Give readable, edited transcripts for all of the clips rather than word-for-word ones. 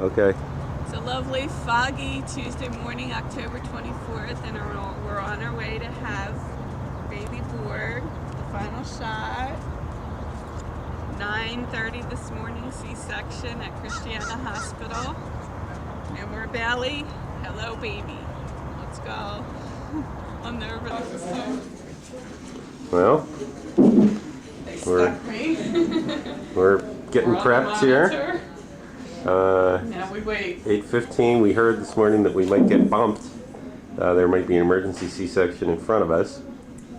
Okay. It's a lovely, foggy Tuesday morning, October 24th, and we're on our way to have baby board, the final shot. 9:30 this morning, C-section at Christiana Hospital. And we're belly. Hello, baby. Let's go. I'm nervous. Well, we're getting prepped here. Now we wait. 8:15. We heard this morning that we might get bumped. There might be an emergency C-section in front of us.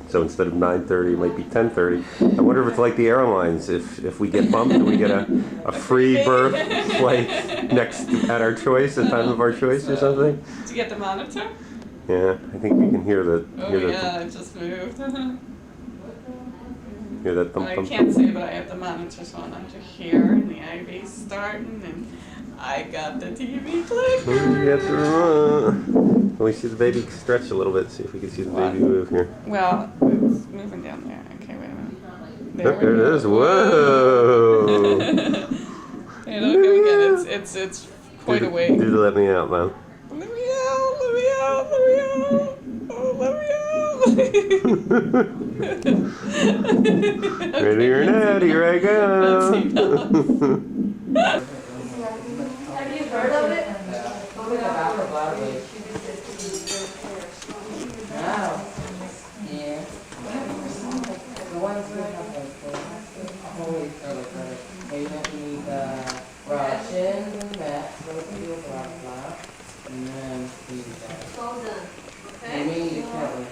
So instead of 9:30, it might be 10:30. I wonder if it's like the airlines. If we get bumped, do we get a free berth flight at our choice, at time of our choice, or something? Did you get the monitor? Yeah, I think you can hear the. Oh yeah, it just moved. Hear that thump, I thump, can't thump. see, but I have the monitors on under here, and the IV's starting, and I got the TV clicker. Can we see the baby stretch a little bit? See if we can see the baby move here. Well, it's moving down there. Okay, wait a minute. There it is. Whoa! Hey, look again. It's quite a way. Do let me out, man. Let me out! Let me out! Let me out! Oh, let me out! Ready or not, here I go. Have you heard of it? Wow. Yeah. The ones who have like holy color, they don't need Russian, math, blah blah, and then we need that. Okay. We need a cover.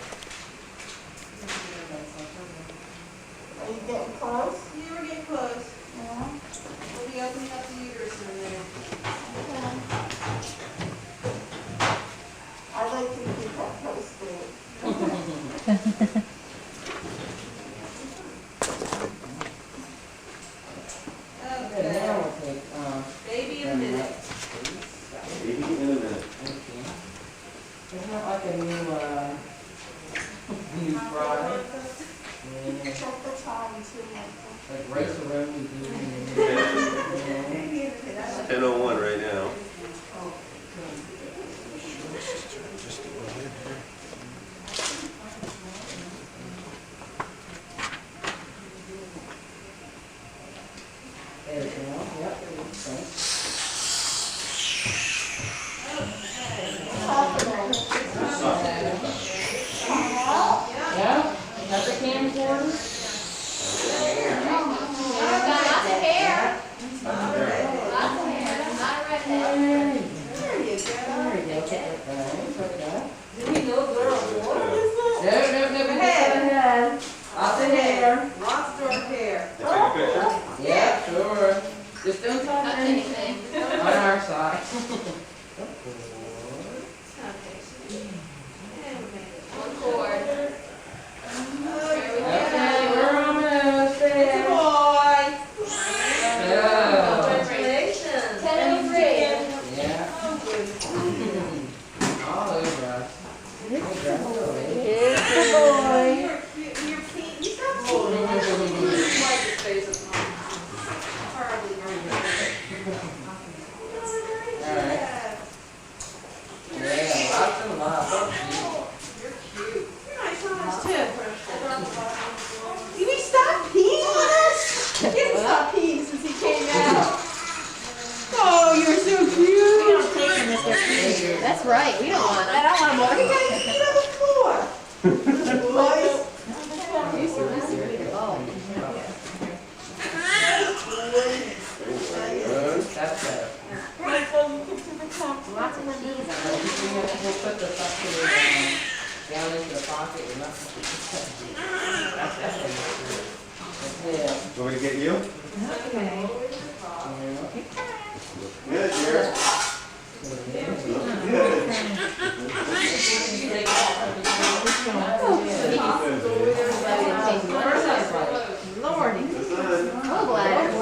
Are you getting close? Yeah, we're getting close. Yeah. We'll be opening up the uterus in a minute. Okay. I'd like to keep that posted. Okay, now we'll take, Baby in a minute. Baby in a minute. okay. Isn't that like a new product? Yeah. Check the time too. Like race around we do. It's 10:01 right now. There we go. Yep. Thanks. Yeah? Got the camcorder? Lots of hair. Lots of hair. Not a redhead. There you go. Okay. Do we know girl? What is that? No, Head. Lots of hair. Lots of hair. Yeah, sure. Just don't touch Touch anything anything. on our side. One cord. There we go. Okay, we're almost there. Boy. Yeah. Congratulations. 10:03. Yeah. All over us. Here's the boy. You're pink. You got pink. Wipe his face up. Horribly burning. Alright. Yeah, lots and lots. You're cute. You're nice eyes too. You mean stop peeing on us? He didn't stop peeing since he came out. Oh, you're so cute. That's right. We don't want And I want more. You gotta sit on the floor. Boys. That's better. Lots of knees. We'll put the stuff down into the pocket. We're not that's yeah. Want me to get you? Okay. Good, dear. Lordy. Oh, glad.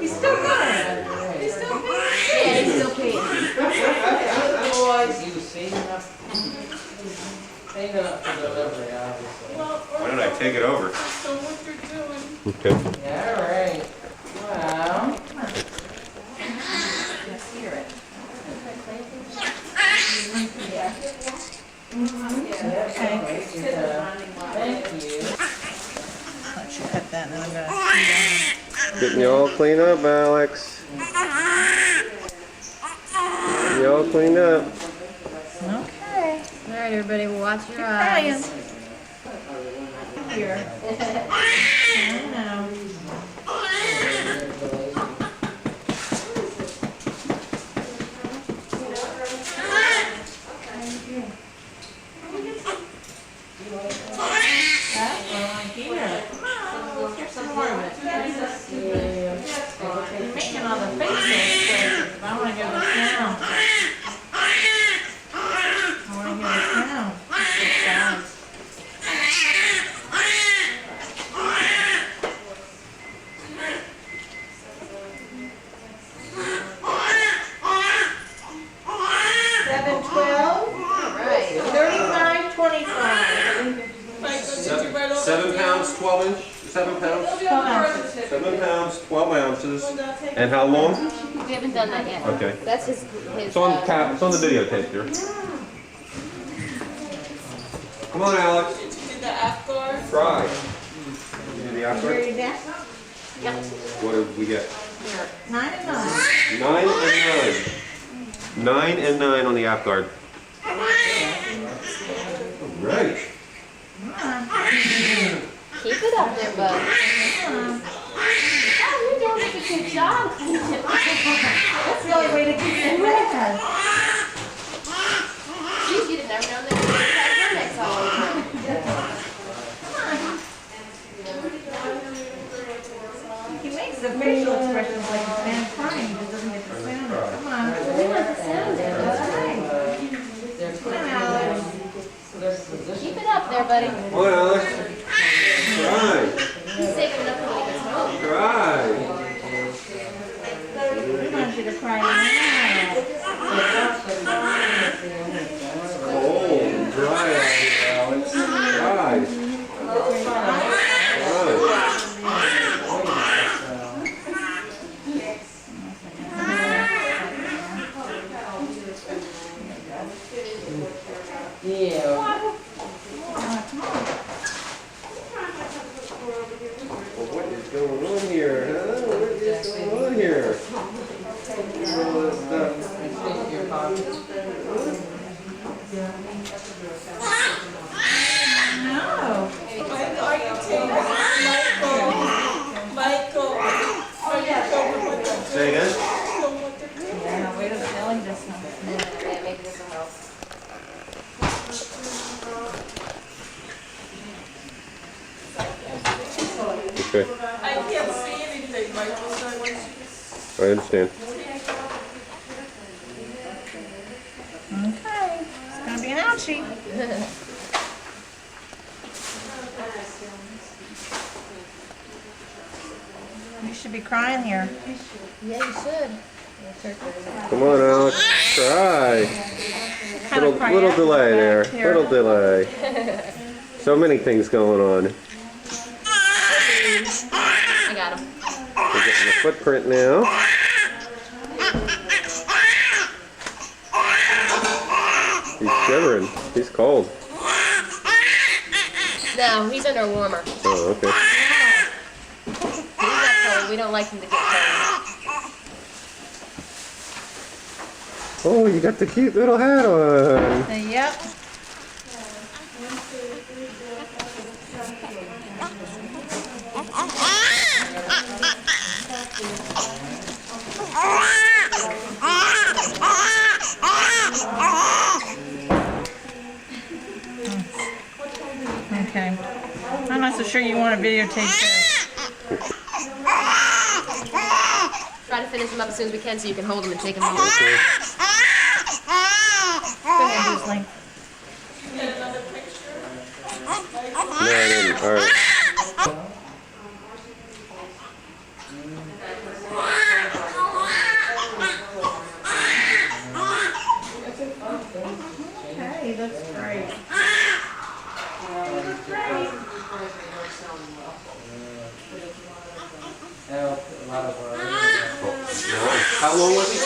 He's still good. He's still good. Yeah, he's still peeing. Boys. He was saving up. Hey, clean it up for delivery, obviously. Why don't I take it over? So what you're doing. Okay. Yeah, all right. Well. Let's hear it. Okay. Thank you. Let you cut that, and then I'm gonna. Getting you all cleaned up, Alex. Getting you all cleaned up. Okay. All right, everybody, watch your Crying. eyes. Here. I know. Here. Come on, let's get some more of it. You're making all the faces. I want to hear the sound. I want to hear the sound. It sounds. $7.12, Right. $39.25. 7 pounds, 12 inch, 7 pounds, 7 pounds, 12 ounces. And how long? We haven't done that yet. Okay. That's his It's on it's on the videotape here. Come on, Alex. Did you do the Afghan? Try. You do the You after? ready to dance? What did we get? 9 and 9. 9 and 9. 9 and 9 on the app guard. Right. Come on. Keep it up there, bud. Oh, you're doing such a good job. That's the only way to keep it red. Geez, you'd have never known that you had next all over. He makes the facial expressions like a man crying, he just doesn't get the sound. Come on. We want the sound there, bud. Come on, Alex. Keep it up there, buddy. Come on, Alex. Try. He's saving enough when he gets home. Try. We want you to cry now. Cold. Dry out here, Alex. Try. Yeah. Well, what is going on here, huh? What is going on here? All this stuff. Take your pocket. No. Are you taking Michael? Are you going with the Say again? Yeah, wait till the belly just comes. Yeah, maybe this will help. Okay, I can't see anything, Michael, so I want you I understand. Okay. It's gonna be an ouchie. You should be crying here. Yeah, you should. Come on, Alex. Try. Kind of cry Little out delay back there. here. Little delay. So many things going on. I got him. We're getting the footprint now. He's shivering. He's cold. No, he's under a warmer. Oh, okay. He's not cold. We don't like him to get cold. Oh, you got the cute little hat on. Yep. Okay. I'm not so sure you want to videotape this. Try to finish him up as soon as we can so you can hold him and take him home. Okay. Go ahead, Ghislaine. No, I didn't. All right. Okay, that's great. How long was he?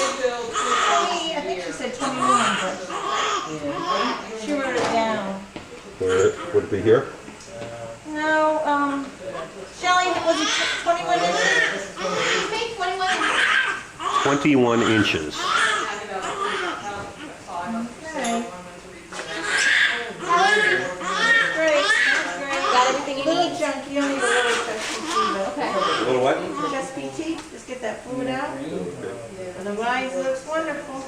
I think she said 21, but she wrote it down. Would it be here? No, Shelley, was it 21 inches? Excuse me, 21. 21 inches. Great. Got everything you Little need? junk, you don't need a little chest PT, Okay. A little what? but chest PT, just get that fluid out. Otherwise, it looks wonderful.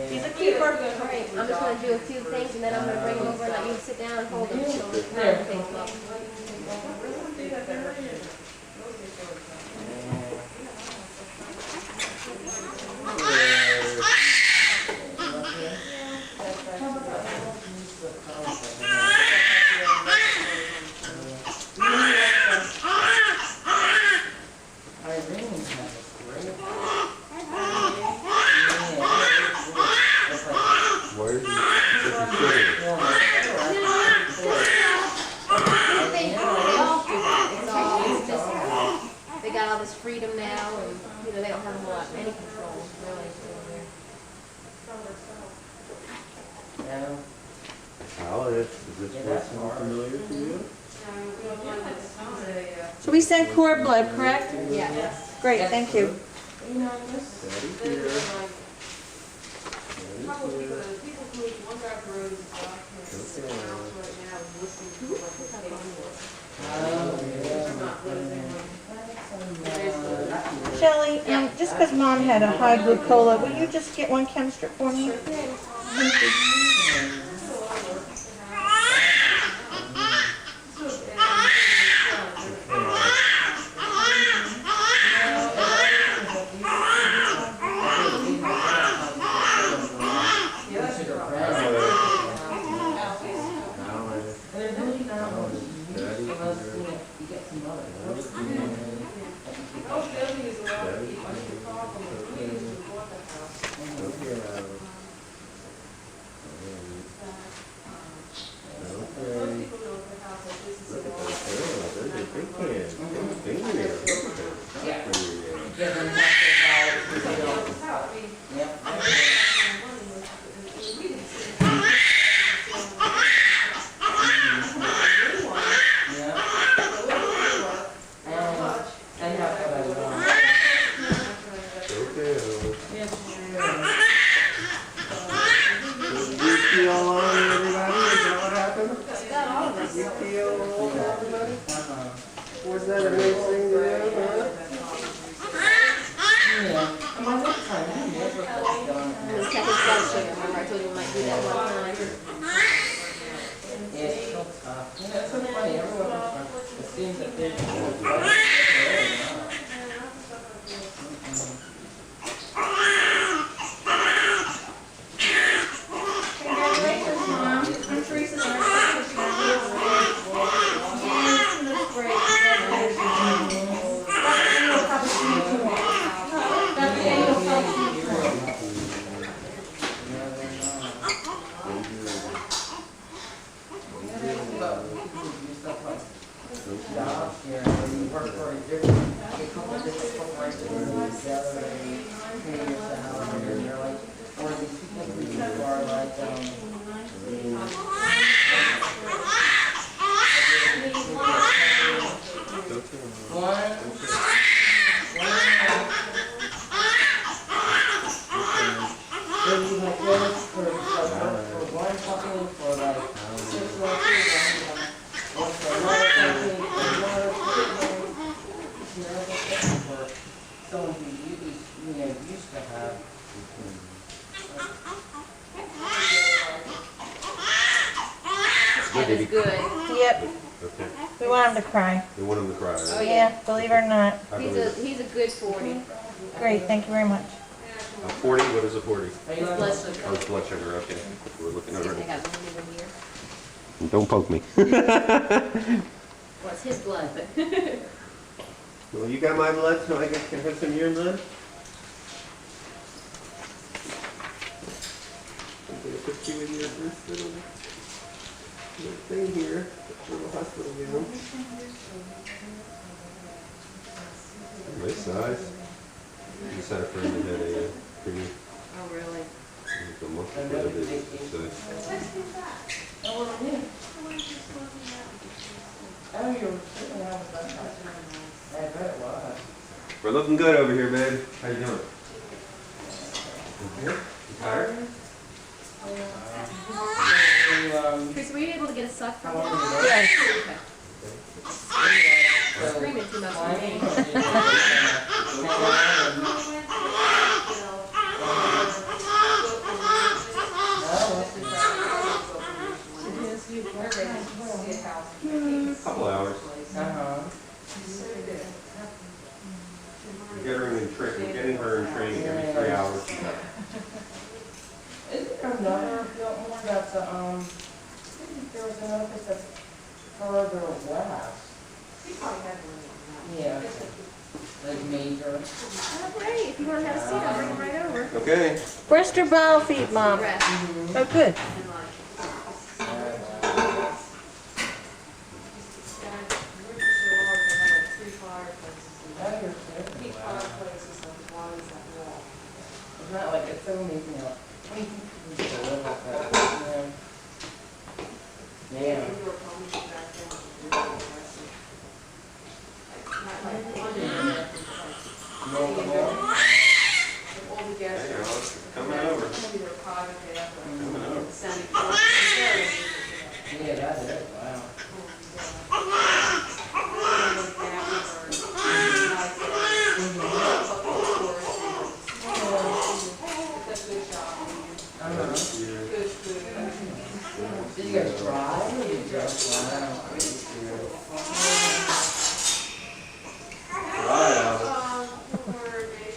He's a keeper. All right, I'm just gonna do a few things and then I'm gonna bring them over and let you sit down and hold them. So everything's up. Where is he? They got all this freedom now, and they don't have a lot any control really. Al, is this voice sound familiar to you? So we sent cord blood, correct? Yeah. Great, thank you. Shelley, just because Mom had a high glucola, will you just get one chem strip for me? Thank you. Was that a nice thing to do? Check his blood sugar. Remember I told you we might do that one time. It's so tough. It's so funny. Everyone, it seems that they're Congratulations, Mom. I'm Teresa. Yes, that's great. That is good. Yep. Okay. We want him to cry. They want him to cry, right? Oh, Yeah, believe it or not. I He's believe a good 40. Great, thank you very much. it. 40? What is a 40? His blood sugar. Oh, it's blood sugar, okay. We're looking See over if they it. got one over here. Don't poke me. Well, it's his blood, but Well, you got my blood, so I can have some of your blood? I'm gonna put you in your first little thing here, little hospital gown. Nice size. You set a friend that had a premium. Oh, really? The month whatever it is, so Oh, what do you mean? Oh, you're sitting down with that. I bet it was. we're looking good over here, babe. How you doing? You tired? Chris, were you able to get a suck from How him? long are you there? Screaming too much for me. Couple hours. Uh-huh. We're getting her in training every 3 hours. Isn't there another Biltmore that's, there was another place that's further west? Yeah. Like major. Oh, great. If you want to have a seat, I'll bring him right over. Okay. Breast or bowel feed, Mom? Rest. Oh, good. It's not like it's so amazing how many people can live like that. Yeah. Hey, Alex, coming over. Coming over. Yeah, that's it. Wow. Did you guys drive or did you just fly? Right, Alex.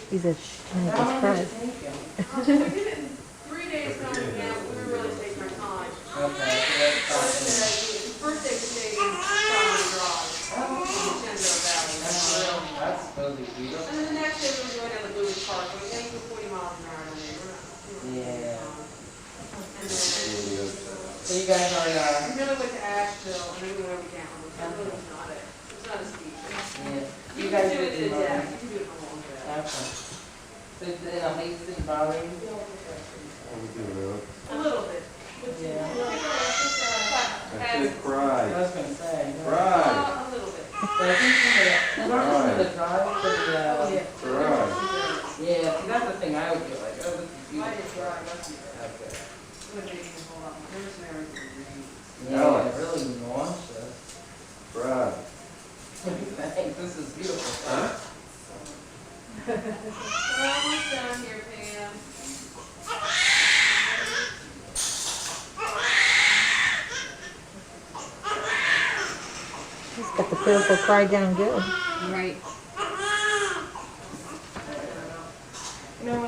He's a How long did it surprise. take you? We did it in 3 days coming down. We were really taking our time. Okay, so that's First day we stayed in Skyline Drive, Shenandoah Valley. that's supposed to be beautiful. And then the next day we were going down the Bowie Park. We were getting to 40 miles an hour. Yeah. And then So you guys are, we really went to Asheville and then we went over Canton. It really was not it. It was not a speech. yeah. You can do it in a day. You can do it in a long day. Okay. So then I think it's been bothering you? A little bit. Yeah. I did cry. I was gonna say. No. Cry. A little bit. But I think some of the drive for the, Cry. yeah, see, that's the thing I would feel like, oh, this is I beautiful. did try. That's it. Okay. Would make me a whole lot more. There was Mary for the Yeah, Alex. really nauseous. Cry. Thanks, this is beautiful. Huh? We're almost done here, Pam. He's got the pitiful cry down good. Right. You know, I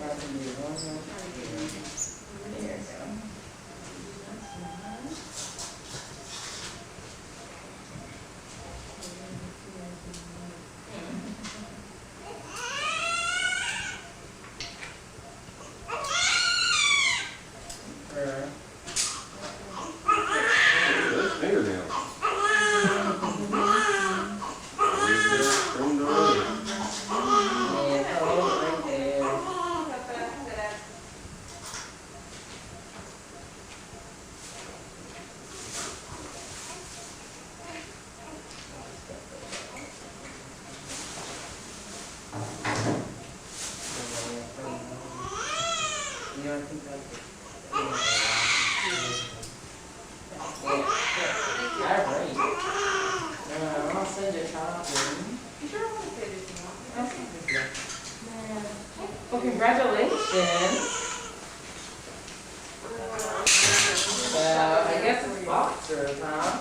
can do one more. There you go. Sure. Those fingernails. Trimmed already. Yeah, it's all right there. You know, I think that's it. I'll send you a copy. You sure want to pay this one? Well, congratulations. Well, I guess it's boxers, huh?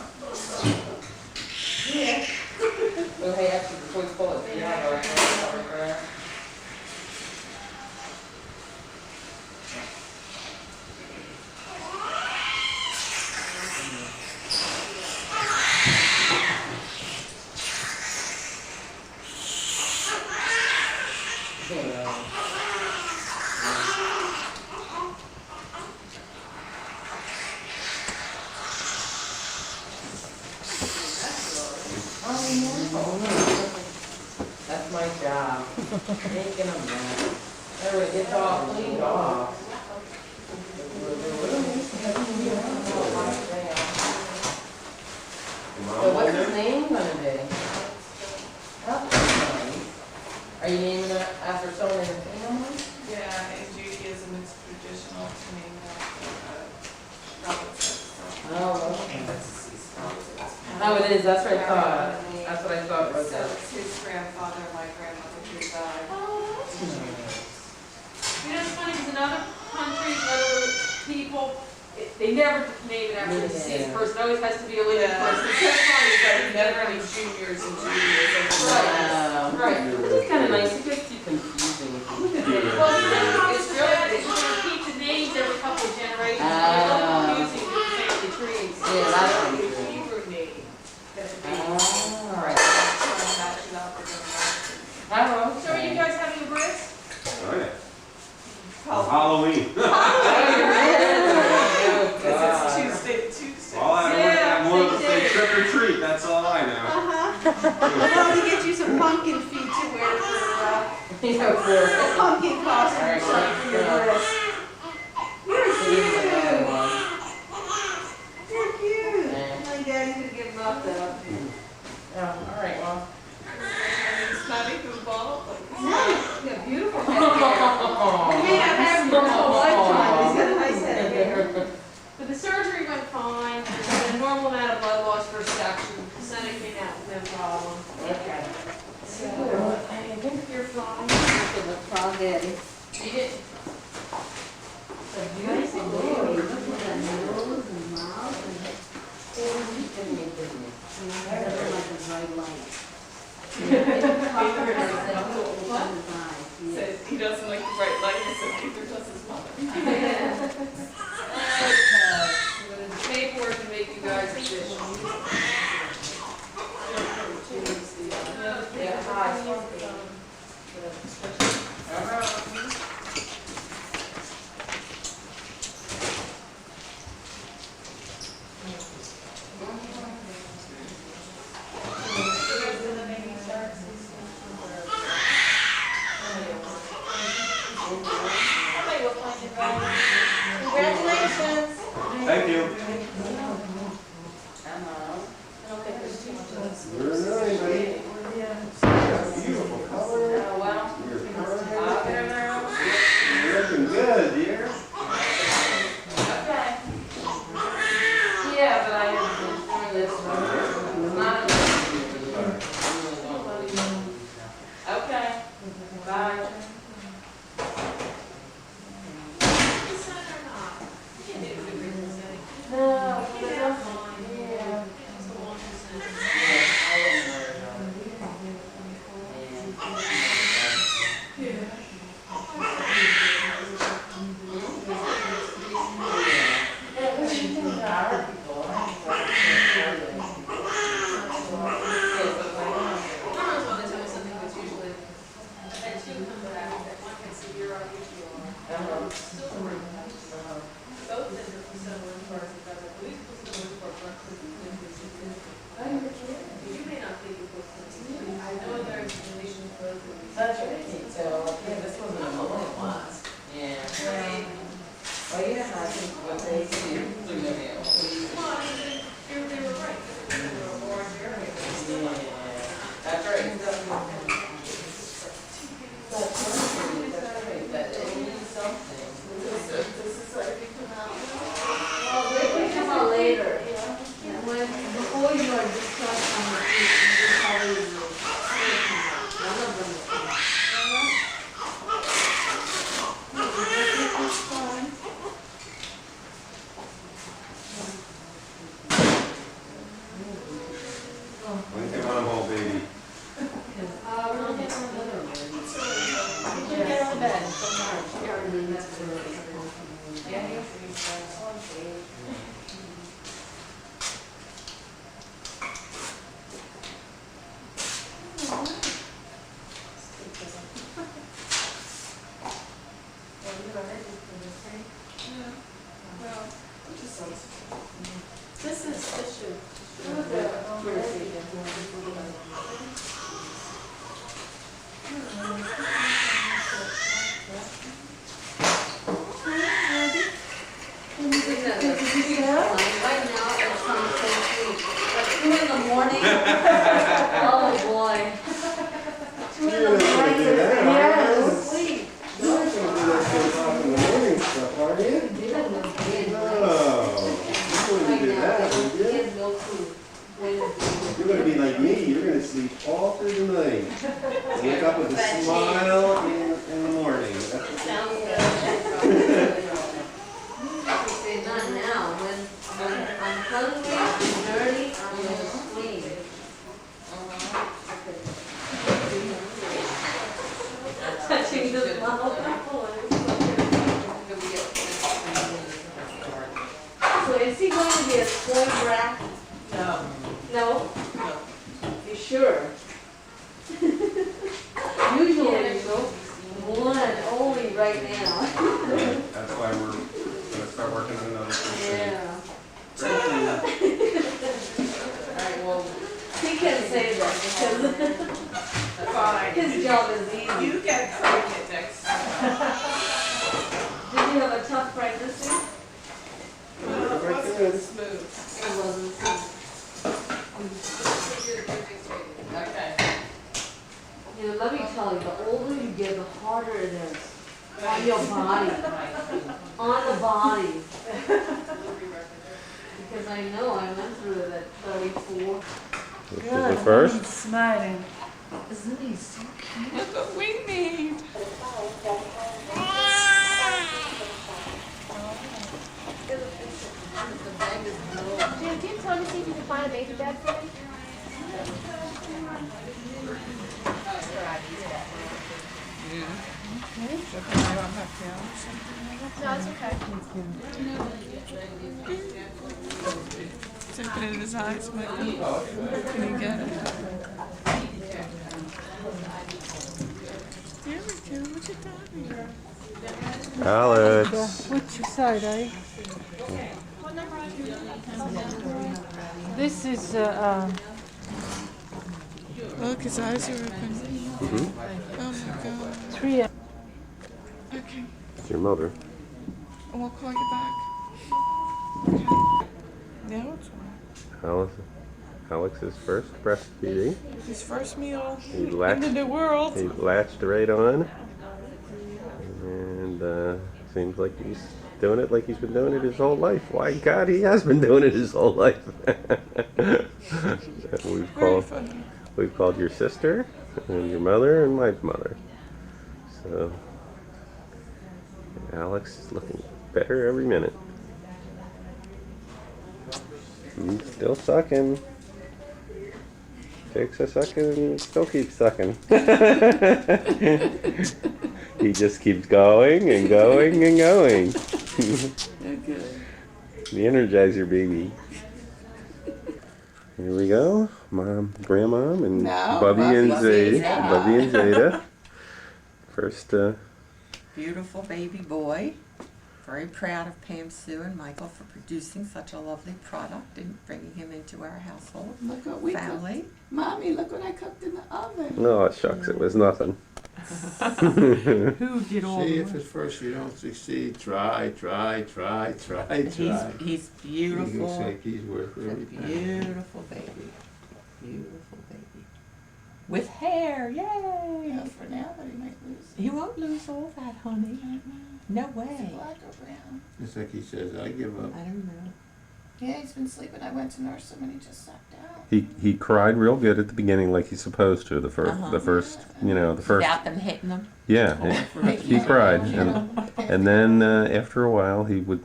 Yeah. Oh, hey, actually, before we pull it, do you have a right there? That's my my job. Making a mess. Everybody gets all cleaned off. So what's his name gonna be? That's nice. Are you naming it after someone in the family? Yeah, in Judaism it's traditional to name after relatives. Oh, okay. Oh, it is, that's what I thought. That's what I thought it was. So it's his grandfather, my grandmother who died. You know, it's funny because in other countries, other people, they never name it after the deceased person. It always has to be a living person. It's so funny, but There's never any juniors in Judaism. Wow. right. It's kind of nice. It gets too confusing. Well, it's really, it's going to keep the names every couple of generations. It's a little confusing with the family trees. Yeah, that's the true. Hebrew name. That's a big All right. So are you guys having a BRIS? Oh, yeah. For Halloween. Because it's Tuesday. All I Yeah, want to same say day. trick or treat, that's all I know. I'm going to get you some pumpkin feet to wear for Yeah, a pumpkin costume or something for your BRIS. You're cute. You're cute. My daddy's going to give him up though. Oh, all right, well. It's not even bald. You got beautiful head hair. You may not have your whole lifetime, he's got a nice head of hair. But the surgery went fine, there's a normal amount of blood loss for section, the placenta came out with no problem. Okay. So, I think you're fine. The frog daddy. Eat it. Nice and big. Look at that nose and mouth and Says he doesn't like the bright light, so neither does his mother. The paperwork to make you guys official. Yeah, hi. Congratulations. Thank you. I don't think there's too much of this. Very nice, buddy. Beautiful color. Oh, well. You're perfect. I'll get her there. You're looking good, dear. Okay. Yeah, but I have been doing this one. Not okay. Bye. No, but that's fine. Yeah. It's a 1%. Yeah. like me, you're going to sleep all through the night. Wake up with a smile in the morning. Sounds good. Say not now. When I'm hungry, I'm dirty, I'm gonna sleep. Touching the mouth. So is he going to be a spoiled brat? No. No? No. You sure? Usually, one and only right now. That's why we're going to start working on another thing. Yeah. Alright, well, he can say that because Fine. his job is easy. You get pregnant next time. Did you have a tough pregnancy? Well, it wasn't smooth. It wasn't. Okay. You know, let me tell you, the older you get, the harder it is on your body. On the body. Because I know I went through it at 34. This is the first. Smiling. Isn't he so cute? Look what we made. Jim, do you tell me see if you can find a baby bed for me? No, it's okay. So put it in his eyes, Michael. Can you get it? There we go. Look at that. Alex. Which side, eh? This is, Look, his eyes are open. Oh my God. 3. Okay. It's your mother. We'll call you back. Okay. Now it's on. Alex's first breastfeeding. His first meal He in latched, the new world. he latched right on. And seems like he's doing it like he's been doing it his whole life. Why, God, he has been doing it his whole life. Very funny. We've called your sister and your mother and my mother. So Alex is looking better every minute. He's still sucking. Takes a sucking and still keeps sucking. He just keeps going and going and going. The Energizer baby. Here we go. Mom, Grandmom, and Bubby and Zada. Bubby and Zada. First, Beautiful baby boy. Very proud of Pam Sue and Michael for producing such a lovely product and bringing him into our household. Look what we family. cooked. Mommy, look what I cooked in the oven. oh shucks, it was nothing. Who did all See, the if at first you don't succeed, try. He's beautiful. He's like he's worth He's a every penny. beautiful baby. Beautiful baby. With hair, yay! Yeah, for now, but he might lose. He won't lose all that, honey. No Is way. it black or brown? It's like he says, I give up. I don't know. Yeah, he's been sleeping. I went to nurse him and he just sat down. He cried real good at the beginning, like he's supposed to. The first, Without them hitting him. Yeah, he cried, and then after a while he would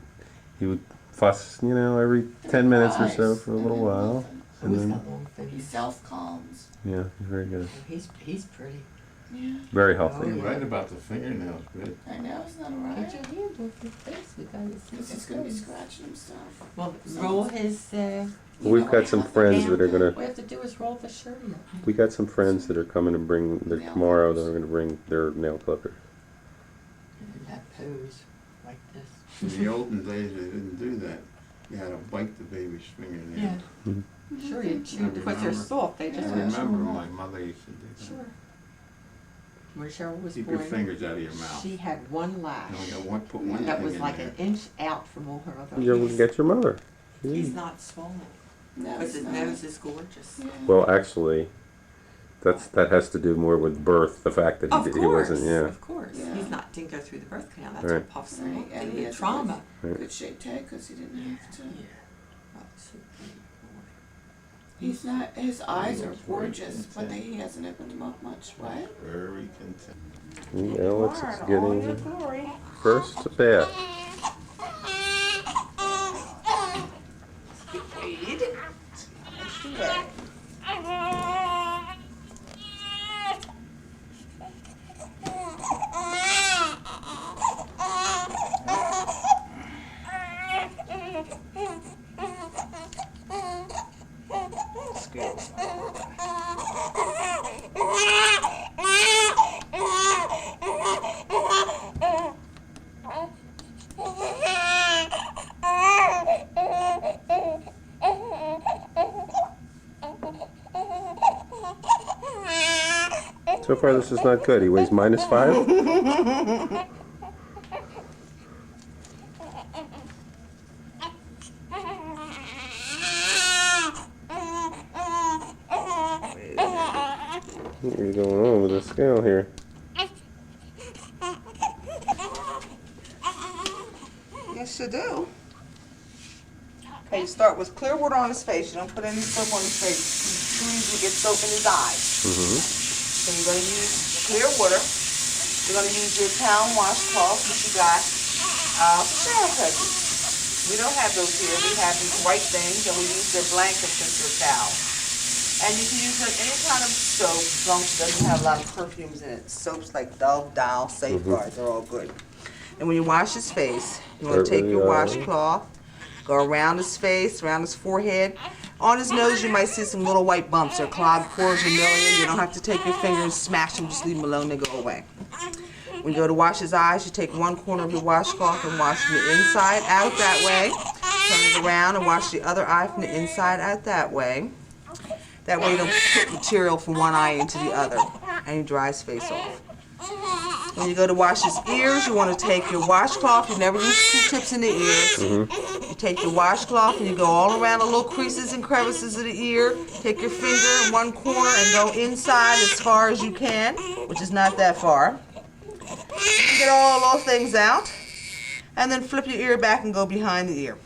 fuss, every 10 minutes or so for a little while, and He's then got long He fingers. self-calms. yeah, he's very good, He's pretty. Yeah. very Oh, healthy. yeah. Right about the fingernails, good. I know, it's not Get alright. your hand off your face. We gotta see Because he's going to be scratching himself. Well, roll his. We've got some friends that are What gonna. we have to do is roll the shirt up. We got some friends that are coming to bring their tomorrow. They're going to bring their nail clippers. And that pose like this. In the olden days, they didn't do that. You had to bite the baby's fingernails. Yeah. Sure, you chew because they're remember. soft. They I just remember my mother used to do that. Sure. When Cheryl was Keep your born, fingers out of your mouth. she had one lash You only got one, put one that thing was in like there. an inch out from all her other. You teeth. get your mother. He's not swollen. No, Because it's his not. nose is gorgeous. Well, actually, that has to do more with birth. The fact that Of he course, wasn't. Yeah. of course. Yeah. He's not didn't go through the birth canal. That's Right. what puffs Right, him up. and And he the had trauma. Good shaped head because he didn't have to. Yeah. Oh, so pretty boy. He's not, his eyes are gorgeous, but he hasn't opened them up much. What? Very content. Alex is All in your getting glory. first bath. Wade. Let's do that. Skills. So far, this is not good. He weighs -5. What's going on with the scale here? Yes, you do. Okay, you start with clear water on his face. You don't put any soap on his face. He too easily gets soap in his eyes. So you're going to use clear water. You're going to use your towel washcloth that you got. Shower presses. We don't have those here. We have these white things, and we use their blankets instead of towels. And you can use any kind of soap as long as it doesn't have a lot of perfumes in it. Soaps like Dove, Dial, Safeguard, they're all good. And when you wash his face, you want to take your washcloth, go around his face, around his forehead. On his nose, you might see some little white bumps. They're clogged pores or milia. You don't have to take your finger and smash them. Just leave them alone. They go away. When you go to wash his eyes, you take one corner of your washcloth and wash from the inside out that way. Turn it around and wash the other eye from the inside out that way. That way you don't put material from one eye into the other, and you dry his face off. When you go to wash his ears, you want to take your washcloth. You never use Q-tips in the ears. You take your washcloth and you go all around the little creases and crevices of the ear. Take your finger in one corner and go inside as far as you can, which is not that far. Get all those things out, and then flip your ear back and go behind the ear.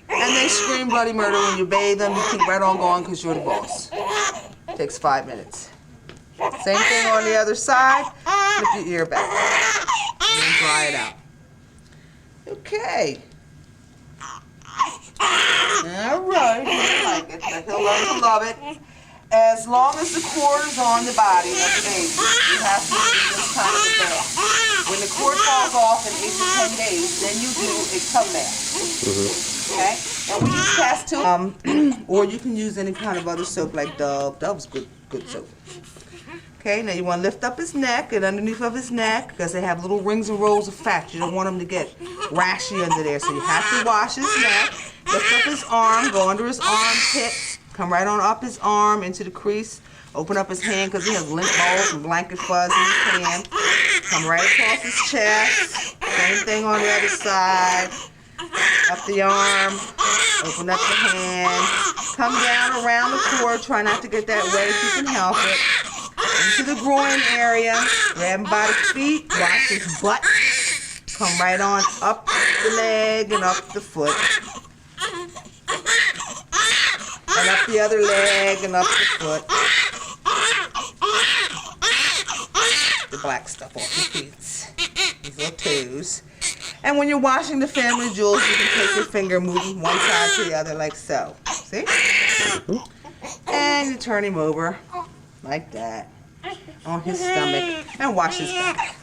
And they scream bloody murder when you bathe them. You keep right on going because you're the boss. Takes 5 minutes. Same thing on the other side. Flip your ear back. And then dry it out. Okay. Alright, I like it. But he'll learn to love it. As long as the cord is on the body of the baby, you have to do this kind of a bath. When the cord falls off in 8 to 10 days, then you do a tub bath. Okay? And we use Cast2, or you can use any kind of other soap like Dove. Dove's good soap. Okay, now you want to lift up his neck and underneath of his neck because they have little rings and rolls of fat. You don't want him to get rashy under there, so you have to wash his neck. Lift up his arm, go under his armpit, come right on up his arm into the crease. Open up his hand because he has lint balls and blanket fuzz in his hand. Come right across his chest. Same thing on the other side. Up the arm, open up the hand, come down around the cord, try not to get that wet if you can help it. Into the groin area, grab him by the feet, wash his butt, come right on up the leg and up the foot. And up the other leg and up the foot. The black stuff off your feet, these little toes. And when you're washing the family jewels, you can take your finger, move from one side to the other like so. See? And you turn him over like that on his stomach and wash his back.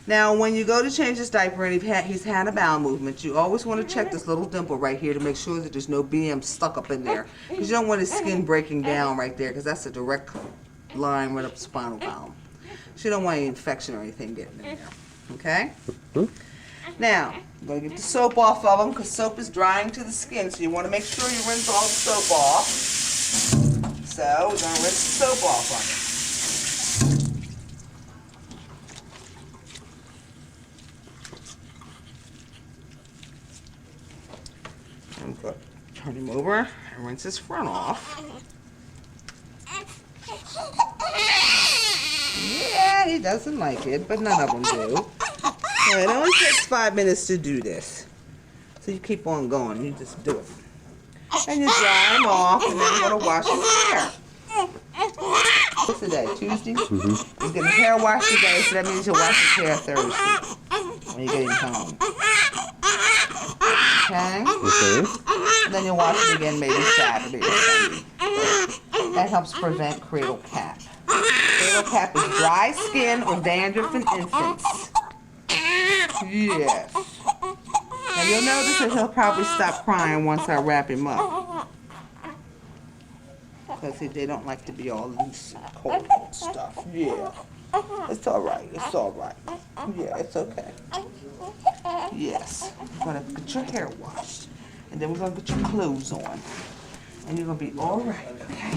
Now, when you go to change his diaper and he's had a bowel movement, you always want to check this little dimple right here to make sure that there's no BM stuck up in there. Because you don't want his skin breaking down right there because that's a direct line right up the spinal column. So you don't want any infection or anything getting in there. Okay? Now, I'm going to get the soap off of them because soap is drying to the skin, so you want to make sure you rinse all the soap off. So, we're going to rinse the soap off on it. I'm going to turn him over and rinse his front off. Yeah, he doesn't like it, but none of them do. So it only takes 5 minutes to do this. So you keep on going, you just do it. And you dry him off, and then we're gonna wash his hair. What's today? Tuesday? He's getting his hair washed today, so that means he'll wash his hair Thursday when you get him home. Okay? Okay. And then you'll wash it again maybe Saturday or Sunday. That helps prevent cradle cap. Cradle cap is dry skin or dandruff in infants. Yes. Now you'll notice that he'll probably stop crying once I wrap him up. Because they don't like to be all loose and cold and stuff. Yeah. It's alright. It's alright. Yeah, it's okay. Yes. We're going to get your hair washed. And then we're going to get your clothes on. And you're going to be alright, okay?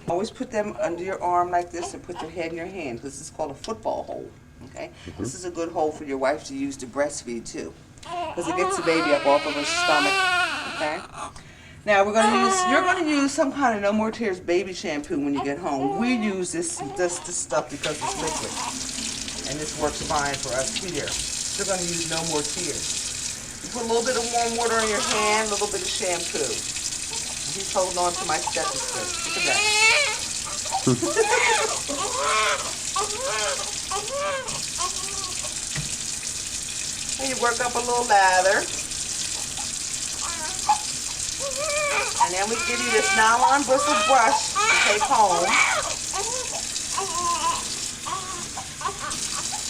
Always put them under your arm like this and put your head in your hand. This is called a football hole, okay? This is a good hole for your wife to use to breastfeed too. Because it gets the baby up off of her stomach, okay? Now you're going to use some kind of No More Tears baby shampoo when you get home. We use this stuff because it's liquid. And this works fine for us here. You're going to use No More Tears. You put a little bit of warm water in your hand, a little bit of shampoo. He's holding on to my stethoscope. Look at that. And you work up a little lather. And then we give you this nylon bristle brush to take home.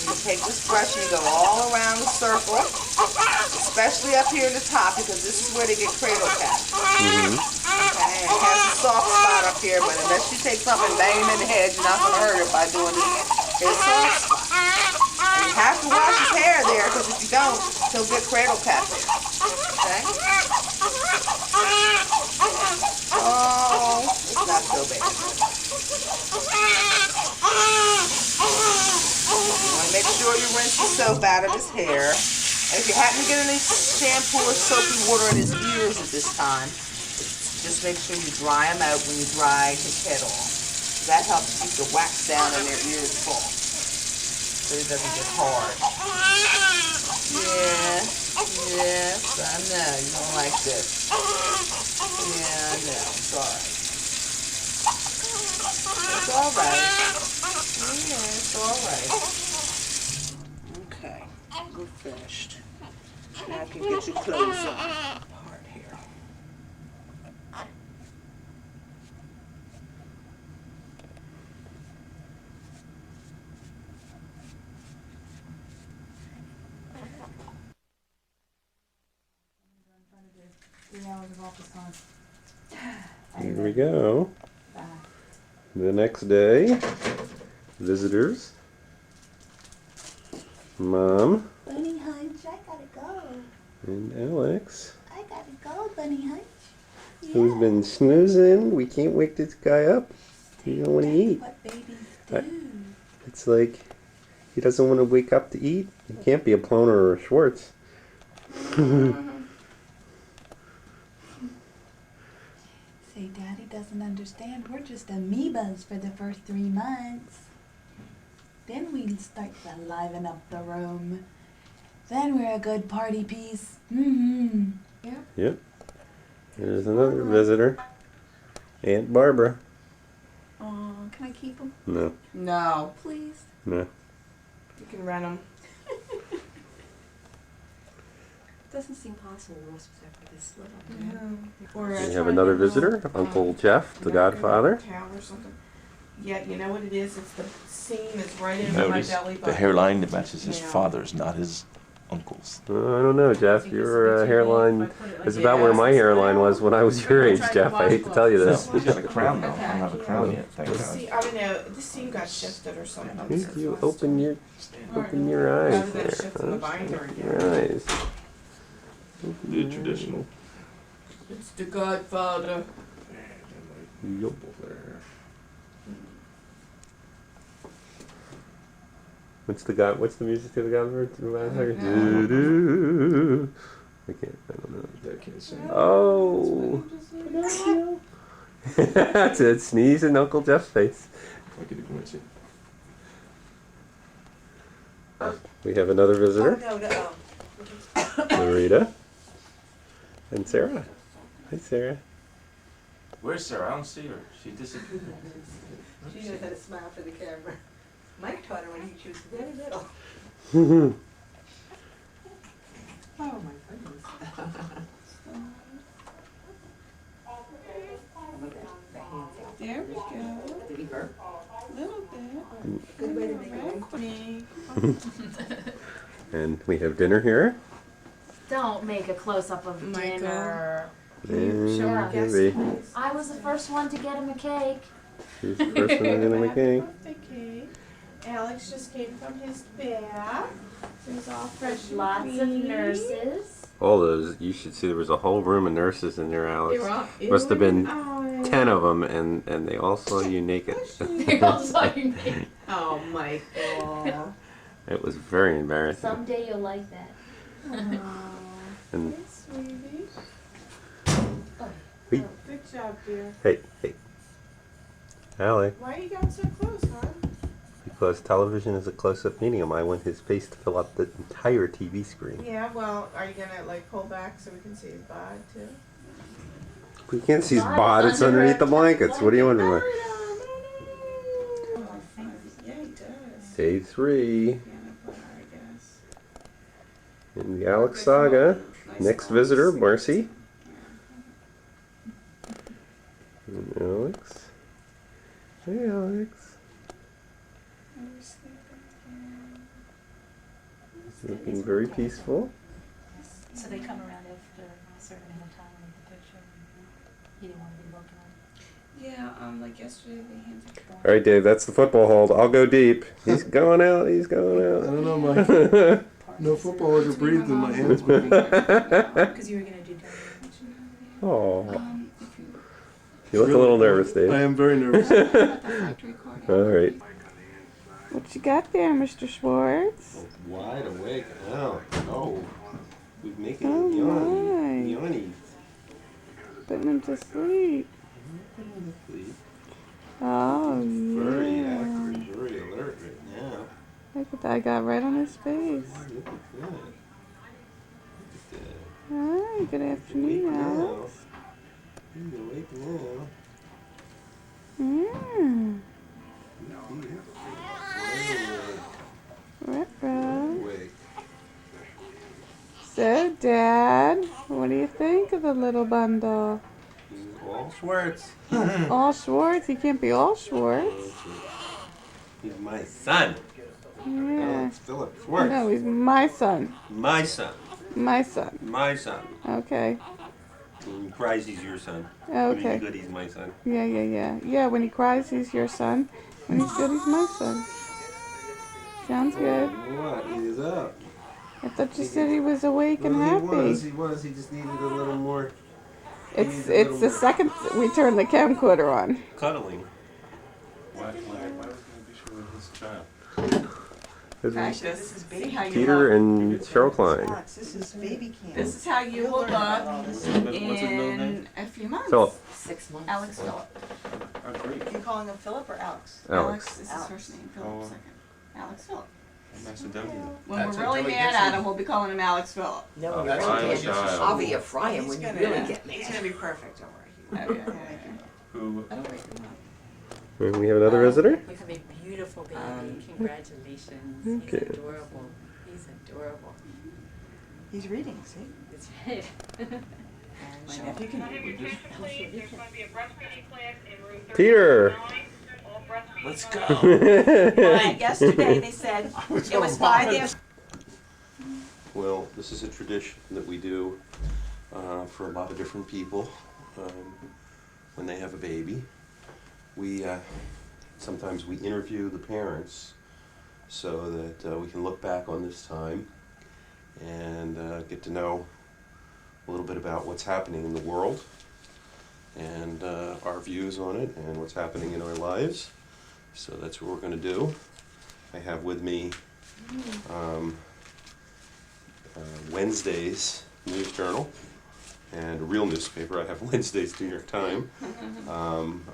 And you take this brush and you go all around the circle, especially up here in the top because this is where they get cradle cap. Okay, and it has a soft spot up here, but unless you take something and bang him in the head, you're not going to hurt it by doing this. It's a soft spot. And you have to wash his hair there because if you don't, he'll get cradle cap there. Okay? Oh, it's not so bad. You want to make sure you rinse the soap out of his hair. And if you happen to get any shampoo or soapy water in his ears at this time, just make sure you dry him out when you dry his head off. That helps keep the wax down in their ears full, so it doesn't get hard. Yeah, yes, I know, you don't like this. Yeah, I know, it's alright. It's alright. Yeah, it's alright. Okay, we're finished. Now I can get your clothes on. Part here. Here we go. The next day, visitors. Mom. Bunny Hunch, I gotta go. And Alex. I gotta go, Bunny Hunch. Yeah. Who's been snoozing. We can't wake this guy up. He don't want to eat. What babies do. It's like he doesn't want to wake up to eat. He can't be a Ploener or a Schwartz. See, Daddy doesn't understand. We're just amoebas for the first 3 months. Then we start to liven up the room. Then we're a good party piece. Mm-hmm. Yep. Yep. There's another visitor. Aunt Barbara. Oh, can I keep them? No. No. Please? No. You can rent them. Doesn't seem possible for this little. We have another visitor, Uncle Jeff, the Godfather. Or something. Yeah, you know what it is? It's the seam is right in my Notice belly the button. hairline that matches his Yeah. father's, not his uncle's. I don't know, Jeff. Your hairline is about where my hairline was when I was your age, Jeff. I hate to tell you this. He's got a crown though. I don't have a crown yet, thank God. See, I don't know. This seam got shifted or something. You open your eyes there. The binder Open again. your eyes. The traditional. It's the Godfather. Yup. What's the music to the Godfather? Do-do. I don't know. That can't sing. Oh. That's it. Sneeze in Uncle Jeff's face. I could coincidence. We have another visitor. Oh, no. Marita. And Sarah. Hi, Sarah. Where's Sarah? I don't see her. She disappeared. She knows how to smile for the camera. Mike taught her when he was very little. Oh my goodness. There we go. Did he burp? A little bit. Good way to make it. And we have dinner here. Don't make a close-up of Michael. dinner. Show our guests, Maybe. please. I was the first one to get him a cake. She's the first one in the cake. Birthday cake. Alex just came from his bath. So he's all fresh and Lots of clean. nurses. All those, you should see there was a whole room of nurses in there, They Alex. were all Must have been oh, 10 of them, and they all saw you naked. They all saw you naked. Oh, Michael. It was very embarrassing. Someday you'll like that. And Hey, sweetie. Hey. Good job, dear. hey, Allie, Why are you going so close, huh? because television is a close-up medium, I want his face to fill up the entire TV screen. Yeah, well, are you gonna like pull back so we can see his bod too? We can't see his Bod bod, it's under underneath a the blankets. What do you want from me? Yeah, he does. Day 3 Piano player, I guess. in the Alex saga. Next visitor, Marcy. And Alex. Hey, Alex. He's looking very peaceful. So they come around after a certain amount of time and take the picture. He didn't want to be looking at it. Yeah, like yesterday they handed All right, Dave, that's the football hold. I'll go deep. He's going out. He's going I out. don't know, Mike. No football ever breathed in my hands with me. Because you were going to do that. Oh, you look a little nervous, Dave. I am very nervous. All right. What you got there, Mr. Schwartz? Wide awake now. Oh, we're making Oh, yawny. Putting him to sleep. Oh, Very yeah. accurate, very alert right now. Look at that. I got right on his face. Look at that. Hi, good afternoon, Alex. He's awake now. Mm. Ruh-roh. Awake. So, Dad, what do you think of the little bundle? All Schwartz. All Schwartz? He can't be all Schwartz. He's my son. Yeah. Alex Philip Schwartz. No, he's my son. My son. My son. My son. Okay. When he cries, he's your son. When Okay. he's good, he's my son. Yeah, yeah, yeah. Yeah, when he cries, he's your son. When he's good, he's my son. Sounds good. What? He's up. I thought you said he was awake and happy. He was. He just needed a little more It's the second we turn the camcorder on. cuddling. Why was going to be sure of his child? Actually, this is baby how you Peter look. and Cheryl Klein. This is baby cam. This is how you will look in a few months. Philip. 6 months. Alex Philip. Oh, great. You calling him Philip or Alex? Alex. is his first name. Philip second. Alex Philip. Macedonia. When we're really mad at him, we'll be calling him Alex Philip. No, Oh, you that's really Irish can't. style. I'll be a fry him when you really get He's mad. gonna be perfect. Don't worry. Who? I don't wake him up. And we have another visitor. We have a beautiful baby. Congratulations. Okay. He's adorable. He's adorable. He's reading. See. That's right. My nephew can read. Peter. Let's go. Yesterday they said it was 5 years. Well, this is a tradition that we do for a lot of different people when they have a baby. We sometimes we interview the parents so that we can look back on this time and get to know a little bit about what's happening in the world and our views on it and what's happening in our lives. So that's what we're going to do. I have with me Wednesday's News Journal and a real newspaper. I have Wednesday's New York Times.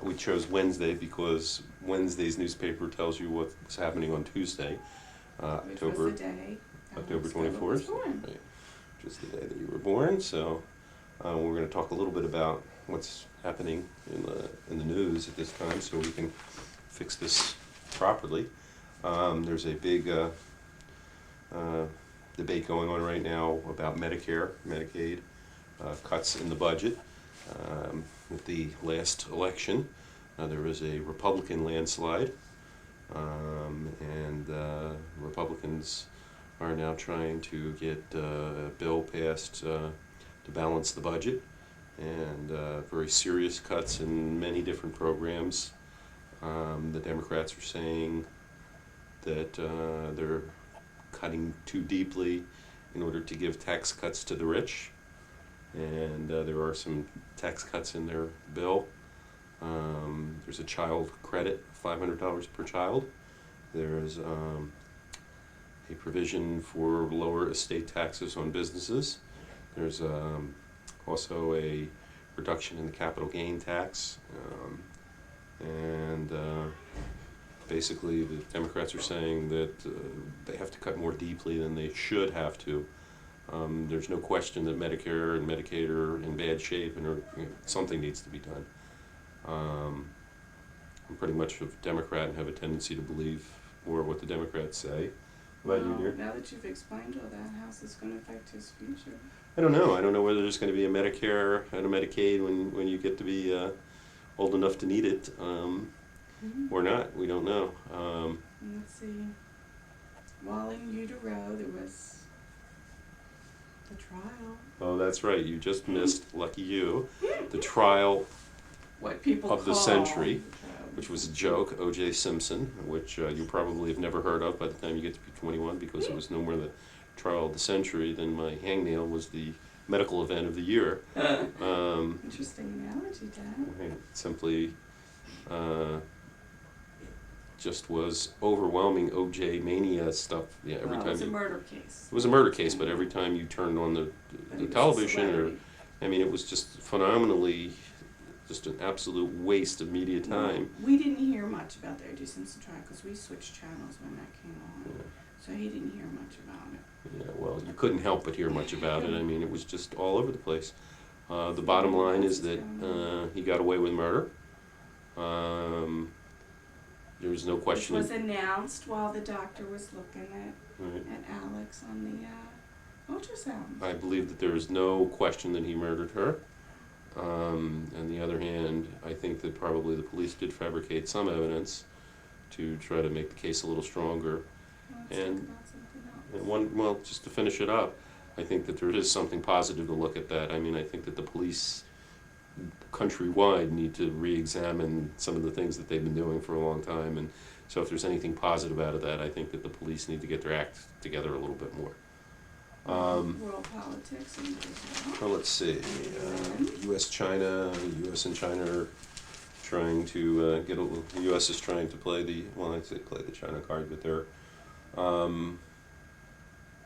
We chose Wednesday because Wednesday's newspaper tells you what's happening on Tuesday, October 24th, right, which is the day that you were born. So We're going to talk a little bit about what's happening in the news at this time, so we can fix this properly. There's a big debate going on right now about Medicare, Medicaid, cuts in the budget. With the last election, there was a Republican landslide, and Republicans are now trying to get a bill passed to balance the budget, and very serious cuts in many different programs. The Democrats are saying that they're cutting too deeply in order to give tax cuts to the rich, and there are some tax cuts in their bill. There's a child credit, $500 per child. There's a provision for lower estate taxes on businesses. There's also a reduction in the capital gain tax. Basically, the Democrats are saying that they have to cut more deeply than they should have to. There's no question that Medicare and Medicaid are in bad shape, and something needs to be done. I'm pretty much a Democrat and have a tendency to believe more what the Democrats say. What about you, dear? Now that you've explained all that, how's this going to affect his future? I don't know. I don't know whether there's going to be a Medicare and a Medicaid when you get to be old enough to need it, or not. We don't know. Let's see. While in utero, there was the trial. Oh, that's right. You just missed, lucky you, the trial What people of the call century, which was a joke, O.J. Simpson, which you probably have never heard of by the time you get to be 21, because it was no more the trial of the century than my hangnail was the medical event of the year. Interesting analogy, Dad. Right. Simply just was overwhelming O.J. mania stuff. Yeah, every Well, time it was a murder case. It was a murder case, but every time you turned on the television, I mean, it was just phenomenally, just an absolute waste of media time. We didn't hear much about the O.J. Simpson trial because we switched channels when that came on. Yeah. So he didn't hear much about it. Yeah, well, you couldn't help but hear much about it. I mean, it was just all over the place. The bottom line is that he got away with murder. There was no question. Which was announced while the doctor was looking at Right. Alex on the ultrasound. I believe that there is no question that he murdered her. On the other hand, I think that probably the police did fabricate some evidence to try to make the case a little stronger. And well, just to finish it up, I think that there is something positive to look at that. I mean, I think that the police countrywide need to re-examine some of the things that they've been doing for a long time. And so if there's anything positive out of that, I think that the police need to get their act together a little bit more. World politics. Well, let's see. U.S. and China are trying to get a little. The U.S. is trying to play the, well, I'd say play the China card, but they're.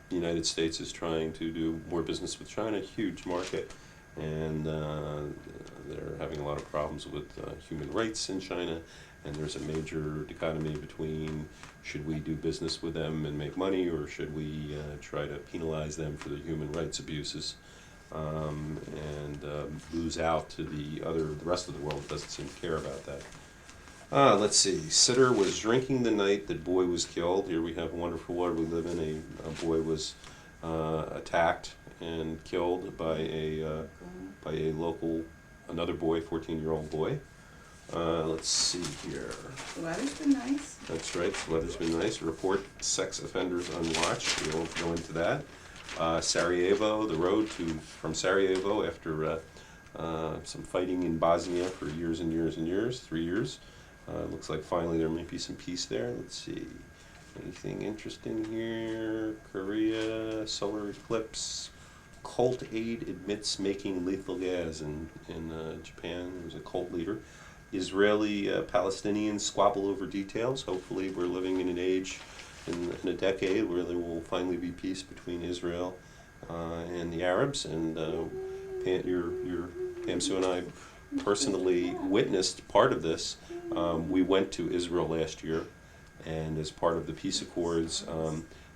The United States is trying to do more business with China, huge market, and they're having a lot of problems with human rights in China, and there's a major dichotomy between should we do business with them and make money, or should we try to penalize them for their human rights abuses, and lose out to the rest of the world that doesn't seem to care about that. Let's see. Sitter was drinking the night that boy was killed. Here we have a wonderful world we live in. A boy was attacked and killed by a local, another boy, 14-year-old boy. Let's see here. The weather's been nice. That's right. The weather's been nice. Report sex offenders on watch. We won't go into that. Sarajevo, the road from Sarajevo after some fighting in Bosnia for years and years and years, 3 years. Looks like finally there may be some peace there. Let's see. Anything interesting here? Korea, solar eclipse. Cult aide admits making lethal gas in Japan. There's a cult leader. Israeli Palestinians squabble over details. Hopefully we're living in an age, in a decade, where there will finally be peace between Israel and the Arabs. And Pam Sue and I personally witnessed part of this. We went to Israel last year, and as part of the peace accords,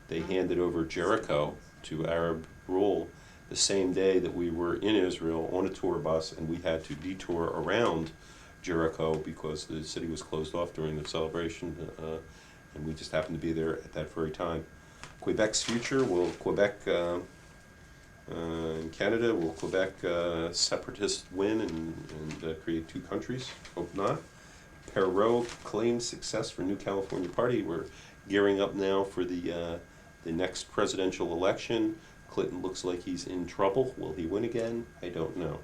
they handed over Jericho to Arab rule. the same day that we were in Israel on a tour bus, and we had to detour around Jericho because the city was closed off during the celebration, and we just happened to be there at that very time. Quebec's future, will Quebec in Canada, will Quebec separatists win and create two countries? Hope not. Perot claims success for New California Party. We're gearing up now for the next presidential election. Clinton looks like he's in trouble. Will he win again? I don't know.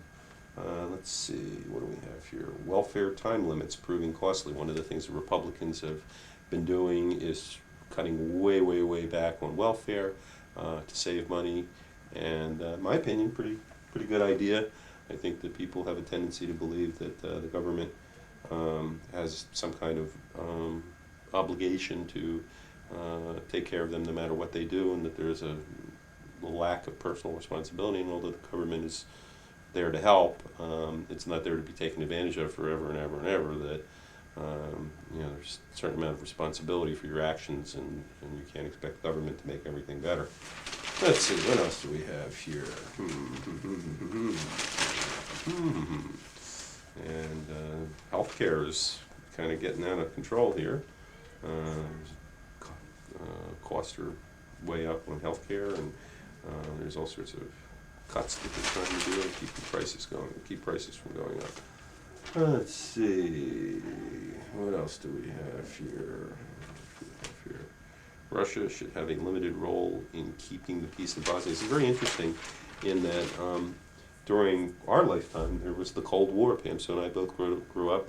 Let's see, what do we have here? Welfare time limits proving costly. One of the things the Republicans have been doing is cutting way, way, way back on welfare to save money. And in my opinion, pretty good idea. I think that people have a tendency to believe that the government has some kind of obligation to take care of them no matter what they do, and that there's a lack of personal responsibility. And although the government is there to help, it's not there to be taken advantage of forever and ever and ever. That you know, there's a certain amount of responsibility for your actions, and you can't expect government to make everything better. Let's see, what else do we have here? And healthcare is kind of getting out of control here. Costs are way up on healthcare, and there's all sorts of cuts that they're trying to do to keep the prices going, keep prices from going up. Let's see, what else do we have here? Russia should have a limited role in keeping the peace in Bosnia. It's very interesting in that during our lifetime there was the Cold War. Pam Sue and I both grew up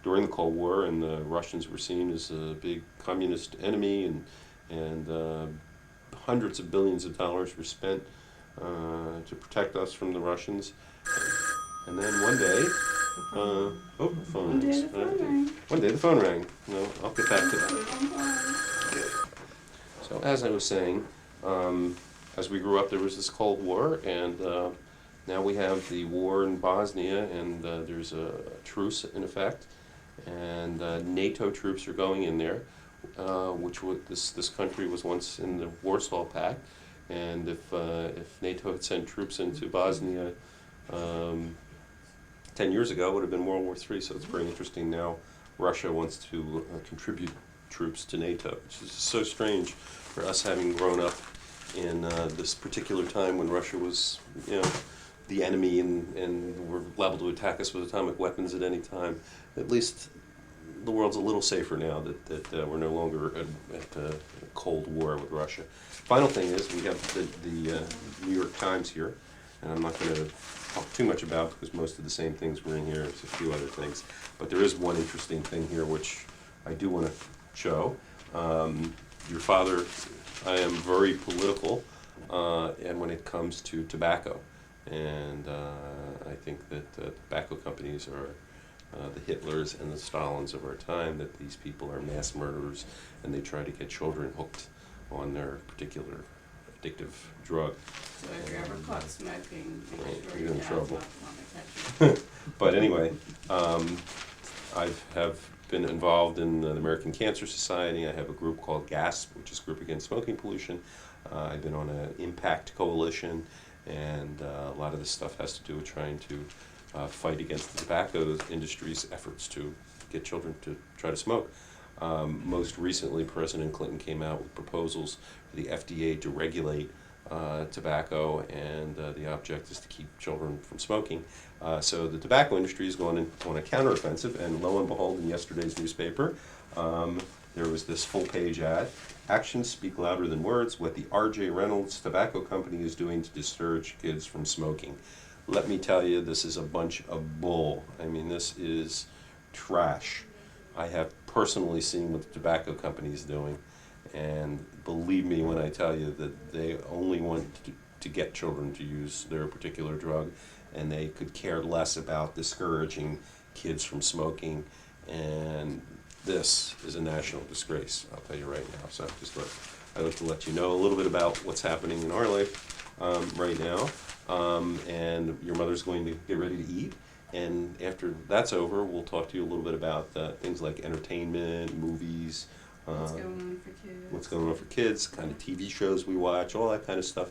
during the Cold War, and the Russians were seen as a big communist enemy, and hundreds of billions of dollars were spent to protect us from the Russians. And then one day, oh, the phone rings. One day the phone rang. No, I'll get back to that. So as I was saying, as we grew up, there was this Cold War, and now we have the war in Bosnia, and there's a truce in effect, and NATO troops are going in there, which this country was once in the Warsaw Pact, and if NATO had sent troops into Bosnia 10 years ago, it would have been World War III. So it's very interesting now. Russia wants to contribute troops to NATO, which is so strange for us having grown up in this particular time when Russia was, you know, the enemy and were liable to attack us with atomic weapons at any time. At least the world's a little safer now that we're no longer at a Cold War with Russia. Final thing is, we have the New York Times here, and I'm not going to talk too much about because most of the same things were in here. There's a few other things, but there is one interesting thing here which I do want to show. Your father, I am very political, and when it comes to tobacco, and I think that tobacco companies are the Hitlers and the Stalins of our time, that these people are mass murderers and they try to get children hooked on their particular addictive drug. So if you're ever caught smoking, make sure you're in your dad's trouble. not gonna catch you. But anyway, I have been involved in the American Cancer Society. I have a group called GASP, which is Group Against Smoking Pollution. I've been on an impact coalition, and a lot of this stuff has to do with trying to fight against the tobacco industry's efforts to get children to try to smoke. Most recently, President Clinton came out with proposals for the FDA to regulate tobacco, and the object is to keep children from smoking. So the tobacco industry is going on a counteroffensive, and lo and behold, in yesterday's newspaper, there was this full-page ad. Actions speak louder than words. What the R.J. Reynolds Tobacco Company is doing to discourage kids from smoking. Let me tell you, this is a bunch of bull. I mean, this is trash. I have personally seen what the tobacco company is doing, and believe me when I tell you that they only want to get children to use their particular drug, and they could care less about discouraging kids from smoking, and this is a national disgrace, I'll tell you right now. So I'd like to let you know a little bit about what's happening in our life right now, and your mother's going to get ready to eat. And after that's over, we'll talk to you a little bit about things like entertainment, movies, What's going on for kids? What's going on for kids, kind of TV shows we watch, all that kind of stuff,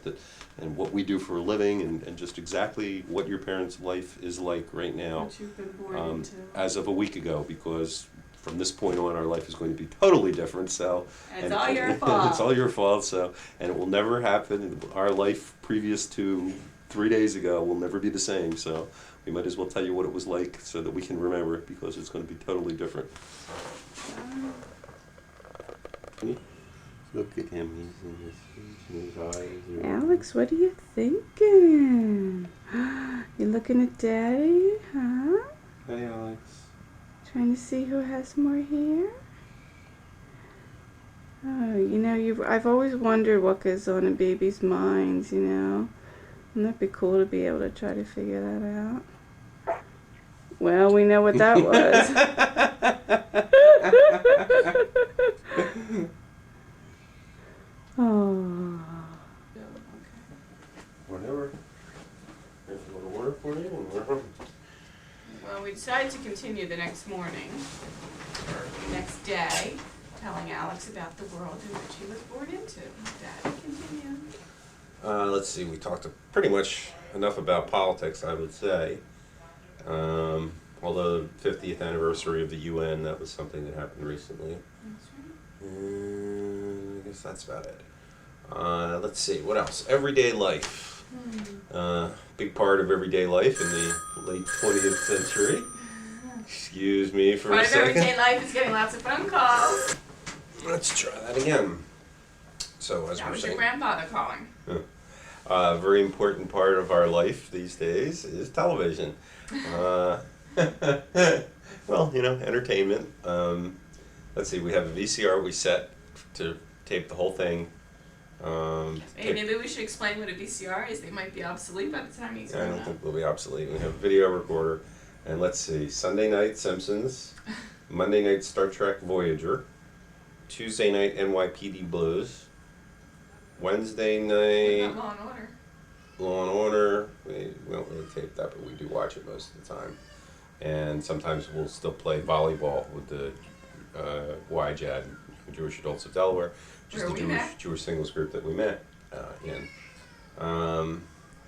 and what we do for a living, and just exactly what your parents' life is like right now. What you've been born into. As of a week ago, because from this point on, our life is going to be totally different. So, And it's all your fault. It's all your fault. So, and it will never happen. Our life previous to 3 days ago will never be the same. So, we might as well tell you what it was like so that we can remember it, because it's going to be totally different. Look at him. He's in his eyes. Alex, what are you thinking? You looking at Daddy, huh? Hey, Alex. Trying to see who has more hair? Oh, you know, I've always wondered what goes on in babies' minds, you know. Wouldn't that be cool to be able to try to figure that out? Well, we know what that was. Oh. Whatever. There's a little order for you. Well, we decided to continue the next morning, or the next day, telling Alex about the world in which he was born into. Daddy, continue. Let's see, we talked pretty much enough about politics, I would say. Although the 50th anniversary of the UN, that was something that happened recently. That's right. I guess that's about it. Let's see, what else? Everyday life. Big part of everyday life in the late 20th century. Excuse me for a second. Part of everyday life is getting lots of phone calls. Let's try that again. So, as That we're was saying, your grandfather calling. a very important part of our life these days is television. Well, you know, entertainment. Let's see, we have a VCR we set to tape the whole thing. Hey, maybe we should explain what a VCR is. They might be obsolete by the time he's I grown don't up. think we'll be obsolete. We have a video recorder. And let's see, Sunday night Simpsons, Monday night Star Trek Voyager, Tuesday night NYPD Blues, Wednesday night Law and Order. Law and Order. We don't really tape that, but we do watch it most of the time. And sometimes we'll still play volleyball with the YJAD, Jewish Adults of Delaware, which is the Jewish singles group that we met in.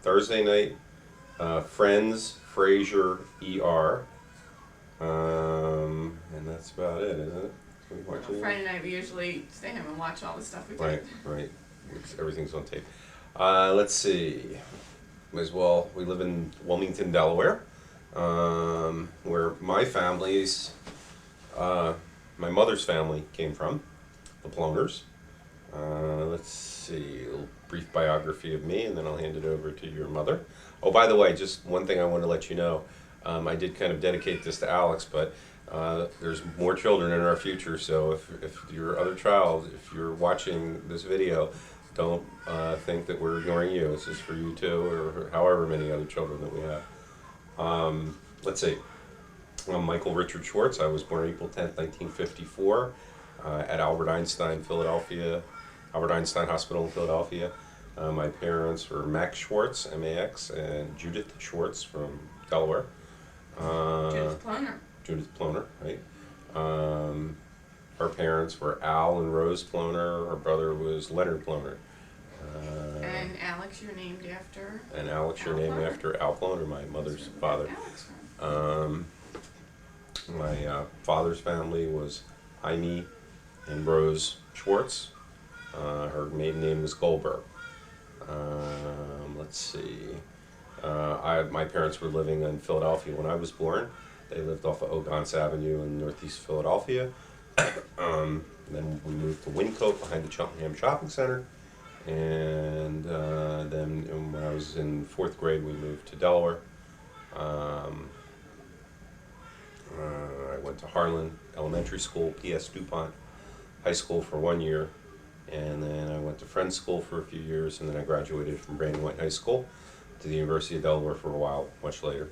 Thursday night, Friends, Frasier, ER. And that's about it, isn't it? Friday night we usually stay home and watch all the stuff we did. Right. Everything's on tape. Let's see. As well, we live in Wilmington, Delaware, where my mother's family came from, the Ploners. Let's see, a little brief biography of me, and then I'll hand it over to your mother. Oh, by the way, just one thing I want to let you know. I did kind of dedicate this to Alex, but there's more children in our future, so if your other child, if you're watching this video, don't think that we're ignoring you. This is for you too, or however many other children that we have. Let's see. I'm Michael Richard Schwartz. I was born April 10th, 1954 at Albert Einstein Hospital in Philadelphia. My parents were Max Schwartz, M-A-X, and Judith Schwartz from Delaware. Judith Ploener, right? Our parents were Al and Rose Ploener. Our brother was Leonard Ploener. And Alex, you're named after? And Alex, you're named after Al Ploener, my mother's father. My father's family was Jaime and Rose Schwartz. Her maiden name was Goldberg. Let's see. My parents were living in Philadelphia when I was born. They lived off of Ogonce Avenue in Northeast Philadelphia. Then we moved to Wyncote behind the Cheltenham Shopping Center. And then when I was in 4th grade, we moved to Delaware. I went to Harlan Elementary School, P.S. DuPont High School for 1 year. And then I went to Friends School for a few years, and then I graduated from Brandon White High School to the University of Delaware for a while, much later.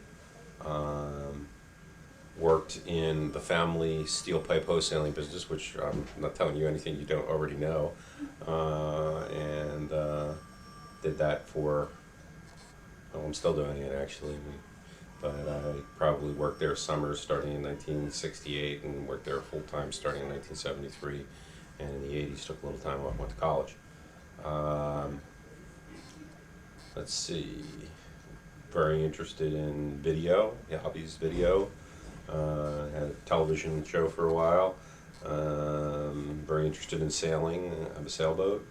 Worked in the family steel pipe wholesaling business, which I'm not telling you anything you don't already know, and did that for, well, I'm still doing it actually, but I probably worked there summers starting in 1968 and worked there full-time starting in 1973, and in the 80s took a little time off, went to college. Let's see, very interested in video, hobbies video. Had a television show for a while. Very interested in sailing. I have a sailboat,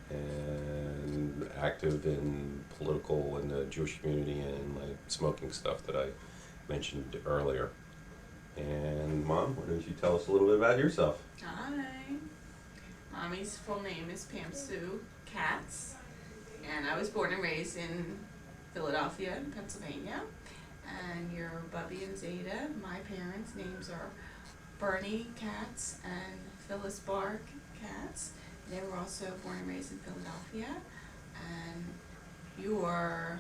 and active in political and the Jewish community and like smoking stuff that I mentioned earlier. And Mom, why don't you tell us a little bit about yourself? Hi. Mommy's full name is Pam Sue KATZ, and I was born and raised in Philadelphia, Pennsylvania. And your Bubby and Zada, my parents' names are Bernie KATZ and Phyllis Bark KATZ. They were also born and raised in Philadelphia. And your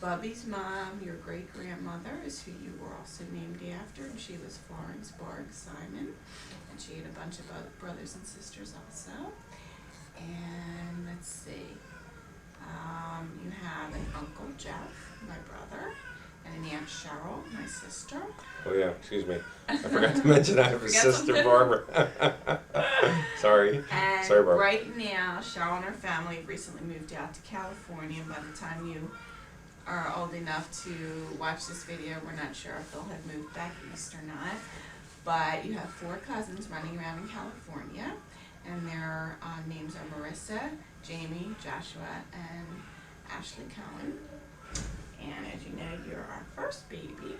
Bubby's mom, your great-grandmother, is who you were also named after, and she was Florence Barg Simon. And she had a bunch of other brothers and sisters also. And let's see, you have an Uncle Jeff, my brother, and an Aunt Cheryl, my sister. Oh yeah, excuse me. I forgot to mention I have a sister, Barbara. Sorry. And Sorry, Barbara. right now, Cheryl and her family have recently moved out to California. By the time you are old enough to watch this video, we're not sure if they'll have moved back east or not. But you have 4 cousins running around in California, and their names are Marissa, Jamie, Joshua, and Ashley Cohen. And as you know, you're our first baby.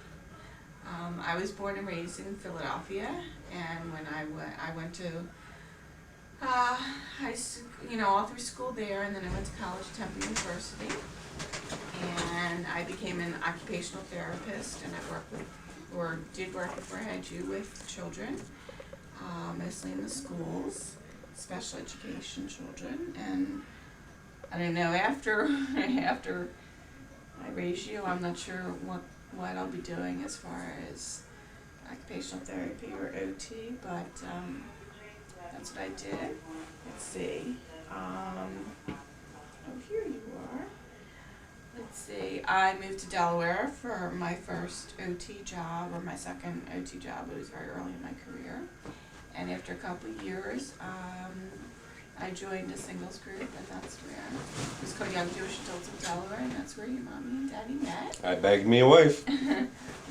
I was born and raised in Philadelphia, and when I went to high school, all through school there, and then I went to college at Temple University, and I became an occupational therapist, and I worked with, or did work before I had you with children, mostly in the schools, special education children, and I don't know, after I raise you, I'm not sure what I'll be doing as far as occupational therapy or OT, but that's what I did. Let's see. Oh, here you are. Let's see. I moved to Delaware for my first OT job, or my second OT job. It was very early in my career. And after a couple of years, I joined a singles group, and that's where it was called Young Jewish Adults of Delaware, and that's where your mommy and daddy met. I begged me a wife.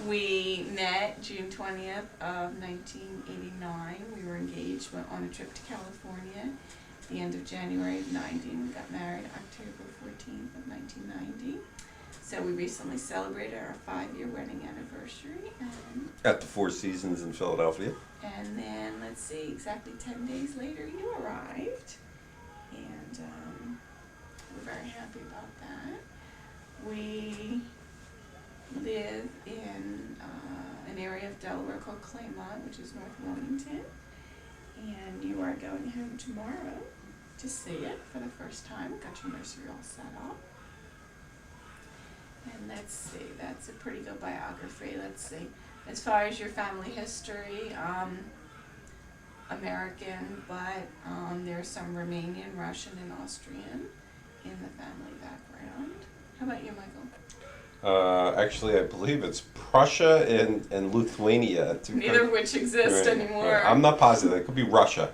We met June 20th of 1989. We were engaged, went on a trip to California at the end of January of 90, and we got married October 14th of 1990. So we recently celebrated our 5-year wedding anniversary. And At the Four Seasons in Philadelphia. And then, let's see, exactly 10 days later, you arrived. And we're very happy about that. We live in an area of Delaware called Claymont, which is North Wilmington. And you are going home tomorrow to see it for the first time. Got your nursery all set up. And let's see, that's a pretty good biography. Let's see. As far as your family history, American, but there's some Romanian, Russian, and Austrian in the family background. How about you, Michael? Actually, I believe it's Prussia and Lithuania. Neither of which exist anymore. Right. I'm not positive. It could be Russia,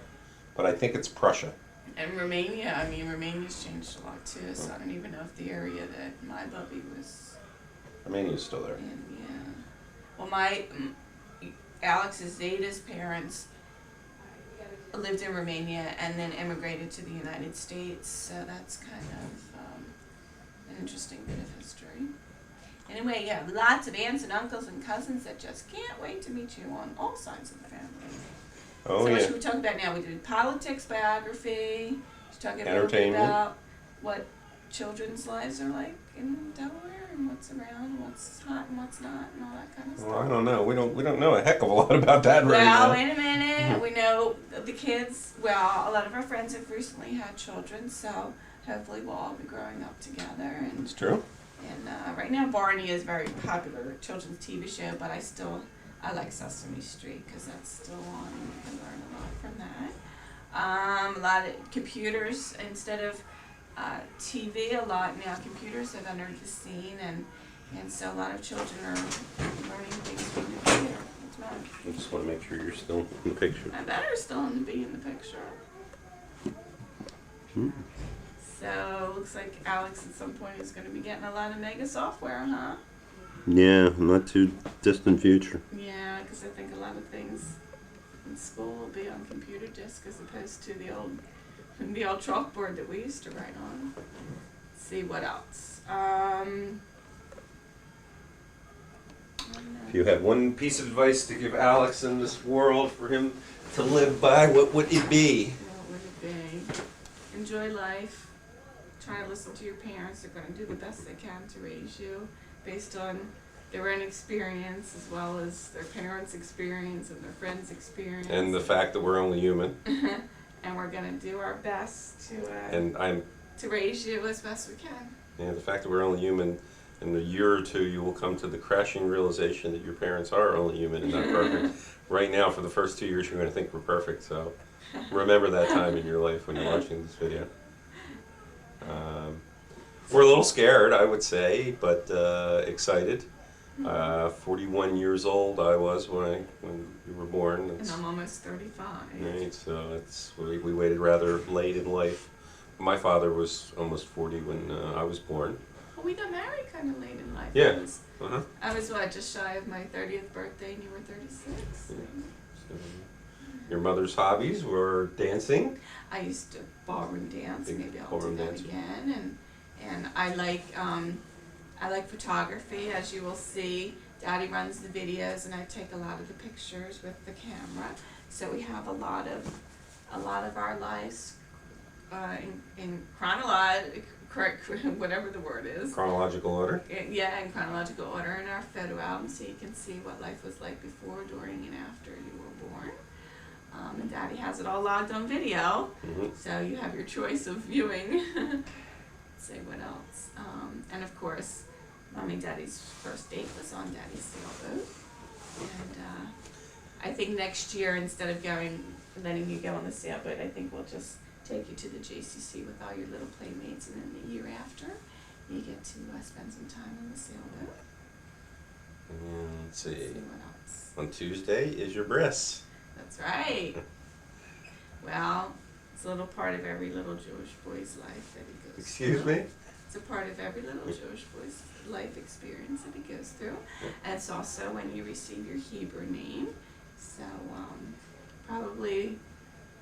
but I think it's Prussia. And Romania, Romania's changed a lot too, so I don't even know if the area that my Bubby was Romania's still there. in, yeah. Well, Alex's Zada's parents lived in Romania and then immigrated to the United States, so that's kind of an interesting bit of history. Anyway, you have lots of aunts and uncles and cousins that just can't wait to meet you on all sides of the family. Oh, So what yeah. should we talk about now? We did politics, biography, should talk a little bit Entertainment. about what children's lives are like in Delaware and what's around, what's hot and what's not, and all that kind of stuff. Well, I don't know. We don't know a heck of a lot about that right now. Well, wait a minute. We know the kids, well, a lot of our friends have recently had children, so hopefully we'll all be growing up together. And It's true. And right now Barney is a very popular children's TV show, but I like Sesame Street because that's still on and you can learn a lot from that. A lot of computers instead of TV, a lot now computers have entered the scene, and so a lot of children are learning things from the computer. What's the I just want to make sure you're still in the picture. I better still be in the picture. Hmm. So looks like Alex at some point is going to be getting a lot of mega software, huh? Yeah, not too distant future. Yeah, because I think a lot of things in school will be on computer disk as opposed to the old chalkboard that we used to write on. Let's see what else. If you had one piece of advice to give Alex in this world for him to live by, what would it be? What would it be? Enjoy life. Try to listen to your parents. They're going to do the best they can to raise you based on their own experience as well as their parents' experience and their friends' experience. And the fact that we're only human. And we're going to do our best And to raise you as best we can. Yeah, the fact that we're only human, in a year or two you will come to the crashing realization that your parents are only human and not perfect. Right now, for the first 2 years, you're going to think we're perfect, so remember that time in your life when you're watching this video. We're a little scared, I would say, but excited. 41 years old I was when you were born. And I'm almost 35. Right, so we waited rather late in life. My father was almost 40 when I was born. Well, we got married kind of late in life. Yeah. I was what, just shy of my 30th birthday and you were 36? Yeah. So, your mother's hobbies were dancing? I used to ballroom dance, Big maybe I'll do ballroom that dancer. again. And I like photography, as you will see. Daddy runs the videos and I take a lot of the pictures with the camera. So we have a lot of our lives in chronological, whatever the word is. Chronological order? Yeah, in chronological order in our photo album, so you can see what life was like before, during, and after you were born. And Daddy has it all logged on video, so you have your choice of viewing. Let's see what else. And of course, Mommy and Daddy's first date was on Daddy's sailboat. And I think next year, instead of letting you go on the sailboat, I think we'll just take you to the JCC with all your little playmates, and then the year after, you get to spend some time on the sailboat. Let's see. What else? On Tuesday is your BRIS. That's right. Well, it's a little part of every little Jewish boy's life that he goes Excuse through. me? It's a part of every little Jewish boy's life experience that he goes through. And it's also when you receive your Hebrew name. So, probably,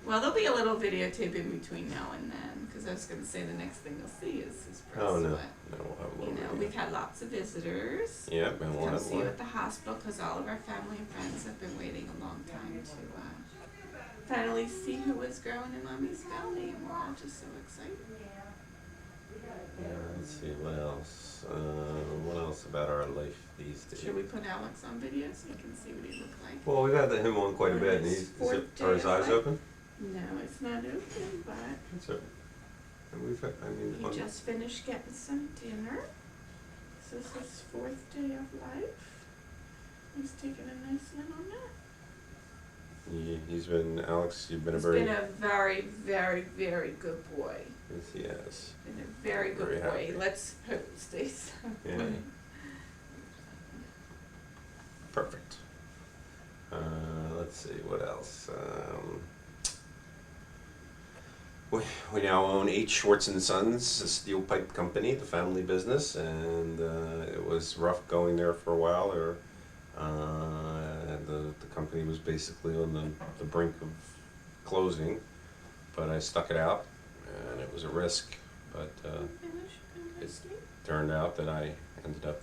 well, there'll be a little videotape in between now and then, because I was going to say the next thing you'll see is his press. Oh, no. But, No, we'll have a little you know, we've had lots of visitors. Yeah, and we'll Come have see you more. at the hospital, because all of our family and friends have been waiting a long time to finally see who was growing in Mommy's belly, and we're all just so excited. Let's see, what else? What else about our life these days? Should we put Alex on video so you can see what he looked like? Well, we've had him on quite a bit. And are his eyes open? No, it's not open, but It's open. And we've had, he just finished getting some dinner. This is his 4th day of life. He's taking a nice little nap. He's been, Alex, you've been He's a very... been a very, very, very good boy. Yes, he has. Been a very good Very boy. happy. Let's hope it stays that Yeah. way. Perfect. Let's see, what else? We now own H. Schwartz & Sons, a steel pipe company, the family business, and it was rough going there for a while. The company was basically on the brink of closing, but I stuck it out, and it was a risk, but it turned out that I ended up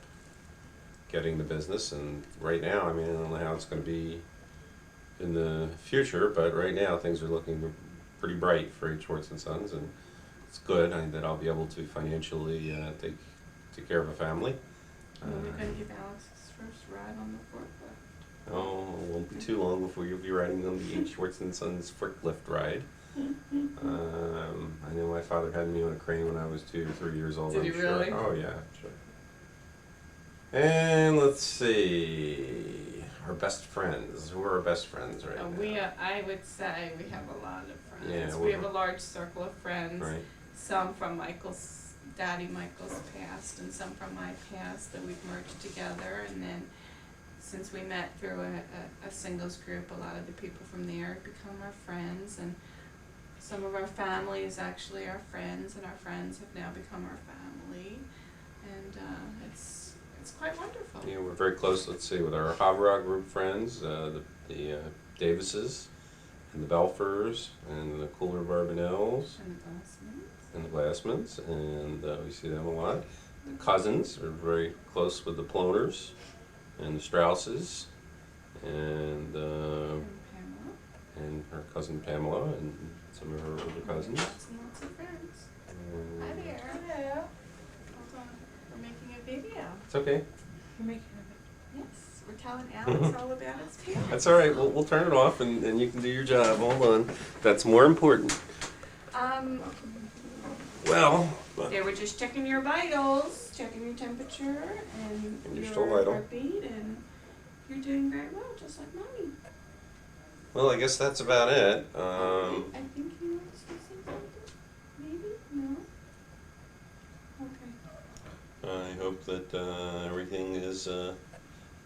getting the business, and right now, I don't know how it's going to be in the future, but right now things are looking pretty bright for H. Schwartz & Sons, and it's good that I'll be able to financially take care of a family. When are we going to give Alex his first ride on the forklift? Oh, it won't be too long before you'll be riding on the H. Schwartz & Sons forklift ride. I know my father had me on a crane when I was 2 or 3 years old. Did he really? Oh yeah, sure. And let's see, our best friends. Who are our best friends right now? I would say we have a lot of friends. Yeah, we have a large circle of friends. Right. Some from Daddy Michael's past, and some from my past that we've merged together, and then since we met through a singles group, a lot of the people from there have become our friends, and some of our family is actually our friends, and our friends have now become our family, and it's quite wonderful. Yeah, we're very close, let's see, with our Havra group friends, the Davises, and the Belfers, and the Cooler Barbanels, and the Glassmans, and we see them a lot. The cousins are very close with the Ploeners, and the Strausses, and her cousin Pamela, and some of her older cousins. Lots and lots of friends. Hi there. Hello. Hold on. We're making a video. It's okay. We're making a video. Yes. We're telling Alex all about his parents. That's all right. We'll turn it off, and you can do your job. Hold on. That's more important. Well. They were just checking your vitals, checking your temperature, and you're your still vital. heartbeat, and you're doing very well, just like Mommy. Well, I guess that's about it. I think you want to say something? Maybe? No? Okay. I hope that everything is